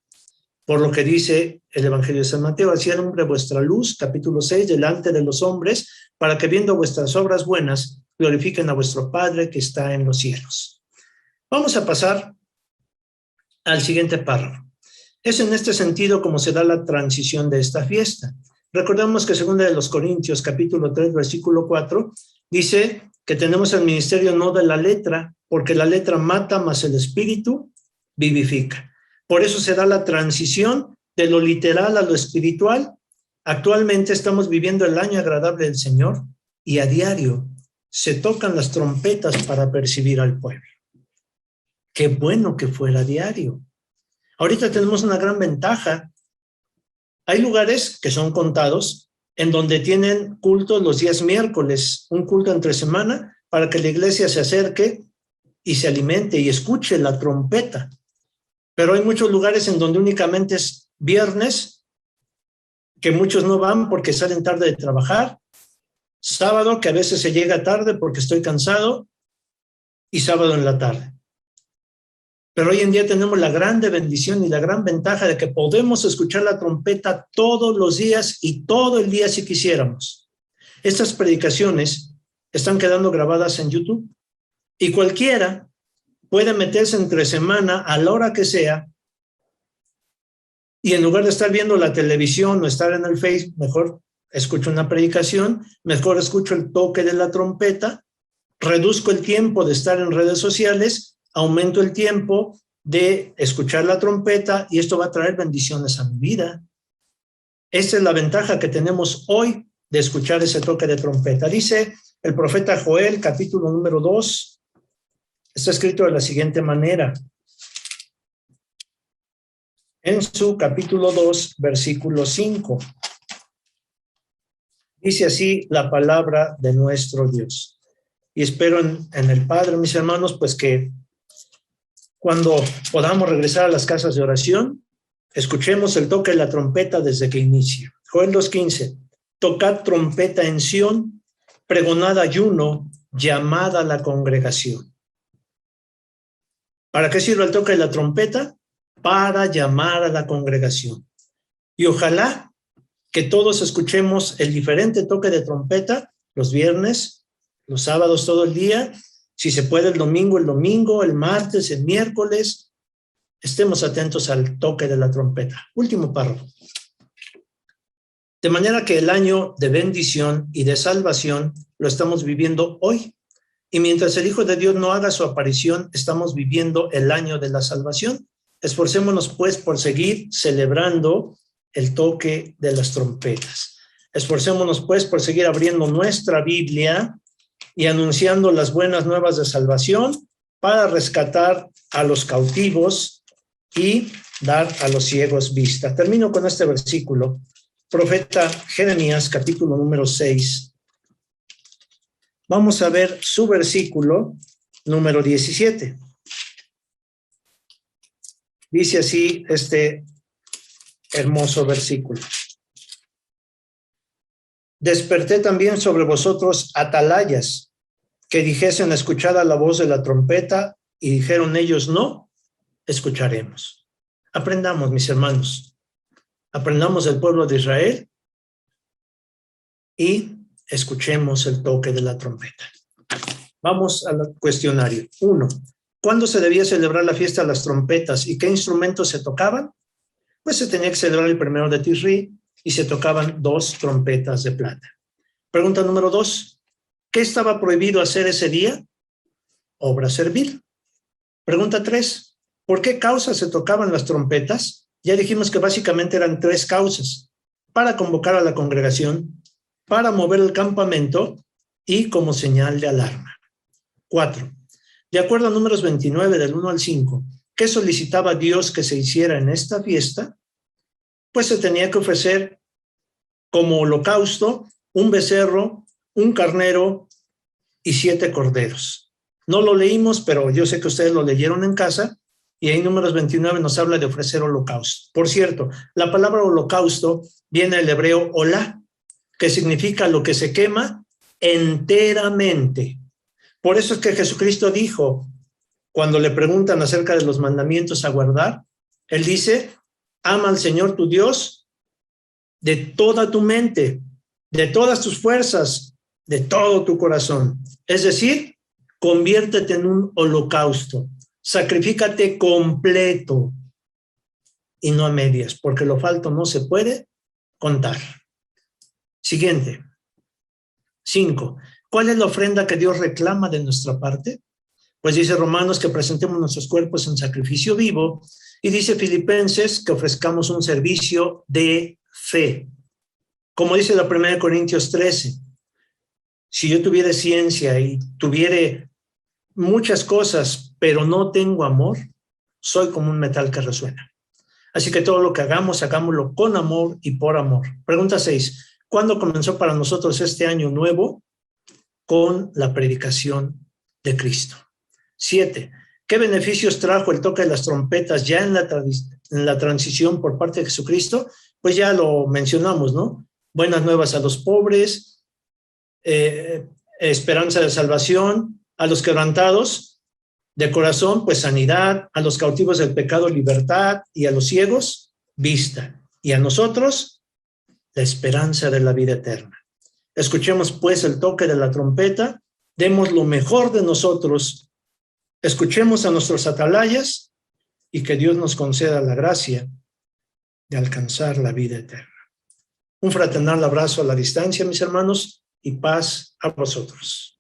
Por lo que dice el Evangelio de San Mateo: así alumbre vuestra luz, capítulo 6, delante de los hombres, para que viendo vuestras obras buenas, glorifiquen a vuestro Padre que está en los cielos. Vamos a pasar al siguiente párrafo. Es en este sentido como se da la transición de esta fiesta. Recordemos que 2 de los Corintios, capítulo 3, versículo 4, dice que tenemos el ministerio no de la letra, porque la letra mata, mas el espíritu vivifica. Por eso se da la transición de lo literal a lo espiritual. Actualmente estamos viviendo el año agradable del Señor y a diario se tocan las trompetas para percibir al pueblo. Qué bueno que fuera diario. Ahorita tenemos una gran ventaja. Hay lugares que son contados en donde tienen culto los días miércoles, un culto entre semana, para que la iglesia se acerque y se alimente y escuche la trompeta. Pero hay muchos lugares en donde únicamente es viernes, que muchos no van porque salen tarde de trabajar, sábado, que a veces se llega tarde porque estoy cansado, y sábado en la tarde. Pero hoy en día tenemos la grande bendición y la gran ventaja de que podemos escuchar la trompeta todos los días y todo el día si quisiéramos. Estas predicaciones están quedando grabadas en YouTube y cualquiera puede meterse entre semana a la hora que sea y en lugar de estar viendo la televisión o estar en el Facebook, mejor escucho una predicación, mejor escucho el toque de la trompeta, reduzco el tiempo de estar en redes sociales, aumento el tiempo de escuchar la trompeta y esto va a traer bendiciones a mi vida. Esta es la ventaja que tenemos hoy de escuchar ese toque de trompeta. Dice el profeta Joel, capítulo número 2, está escrito de la siguiente manera. En su capítulo 2, versículo 5. Dice así la palabra de nuestro Dios. Y espero en el Padre, mis hermanos, pues que cuando podamos regresar a las casas de oración, escuchemos el toque de la trompeta desde que inicia. Joel 2:15. Tocad trompeta en Sión, pregonad ayuno, llamad a la congregación. ¿Para qué sirve el toque de la trompeta? Para llamar a la congregación. Y ojalá que todos escuchemos el diferente toque de trompeta los viernes, los sábados todo el día, si se puede el domingo, el martes, el miércoles. Estemos atentos al toque de la trompeta. Último párrafo. De manera que el año de bendición y de salvación lo estamos viviendo hoy. Y mientras el Hijo de Dios no haga su aparición, estamos viviendo el año de la salvación. Esforcémonos pues por seguir celebrando el toque de las trompetas. Esforcémonos pues por seguir abriendo nuestra Biblia y anunciando las buenas nuevas de salvación para rescatar a los cautivos y dar a los ciegos vista. Termino con este versículo. Profeta Jeremías, capítulo número 6. Vamos a ver su versículo número 17. Dice así este hermoso versículo. Desperté también sobre vosotros atalayas, que dijesen escuchad la voz de la trompeta, y dijeron ellos no, escucharemos. Aprendamos, mis hermanos, aprendamos del pueblo de Israel y escuchemos el toque de la trompeta. Vamos al cuestionario. 1. ¿Cuándo se debía celebrar la fiesta de las trompetas y qué instrumentos se tocaban? Pues se tenía que celebrar el 1 de Tisri y se tocaban 2 trompetas de plata. Pregunta número 2. ¿Qué estaba prohibido hacer ese día? Obra servil. Pregunta 3. ¿Por qué causa se tocaban las trompetas? Ya dijimos que básicamente eran 3 causas. Para convocar a la congregación, para mover el campamento y como señal de alarma. 4. De acuerdo a Números 29 del 1 al 5, ¿qué solicitaba Dios que se hiciera en esta fiesta? Pues se tenía que ofrecer como holocausto un becerro, un carnero y 7 corderos. No lo leímos, pero yo sé que ustedes lo leyeron en casa y en Números 29 nos habla de ofrecer holocausto. Por cierto, la palabra holocausto viene del hebreo olá, que significa lo que se quema enteramente. Por eso es que Jesucristo dijo, cuando le preguntan acerca de los mandamientos a guardar, él dice, ama al Señor tu Dios de toda tu mente, de todas tus fuerzas, de todo tu corazón. Es decir, conviértete en un holocausto, sacrifícate completo y no a medias, porque lo falto no se puede contar. Siguiente. 5. ¿Cuál es la ofrenda que Dios reclama de nuestra parte? Pues dice Romanos que presentemos nuestros cuerpos en sacrificio vivo y dice Filipenses que ofrezcamos un servicio de fe. Como dice la 1 Corintios 13, si yo tuviera ciencia y tuviera muchas cosas, pero no tengo amor, soy como un metal que resuena. Así que todo lo que hagamos, hagámoslo con amor y por amor. Pregunta 6. ¿Cuándo comenzó para nosotros este año nuevo? Con la predicación de Cristo. 7. ¿Qué beneficios trajo el toque de las trompetas ya en la transición por parte de Jesucristo? Pues ya lo mencionamos, ¿no? Buenas nuevas a los pobres, esperanza de salvación, a los quebrantados de corazón, pues sanidad, a los cautivos del pecado, libertad, y a los ciegos, vista. Y a nosotros, la esperanza de la vida eterna. Escuchemos pues el toque de la trompeta, demos lo mejor de nosotros, escuchemos a nuestros atalayas y que Dios nos conceda la gracia de alcanzar la vida eterna. Un fraternal abrazo a la distancia, mis hermanos, y paz a vosotros.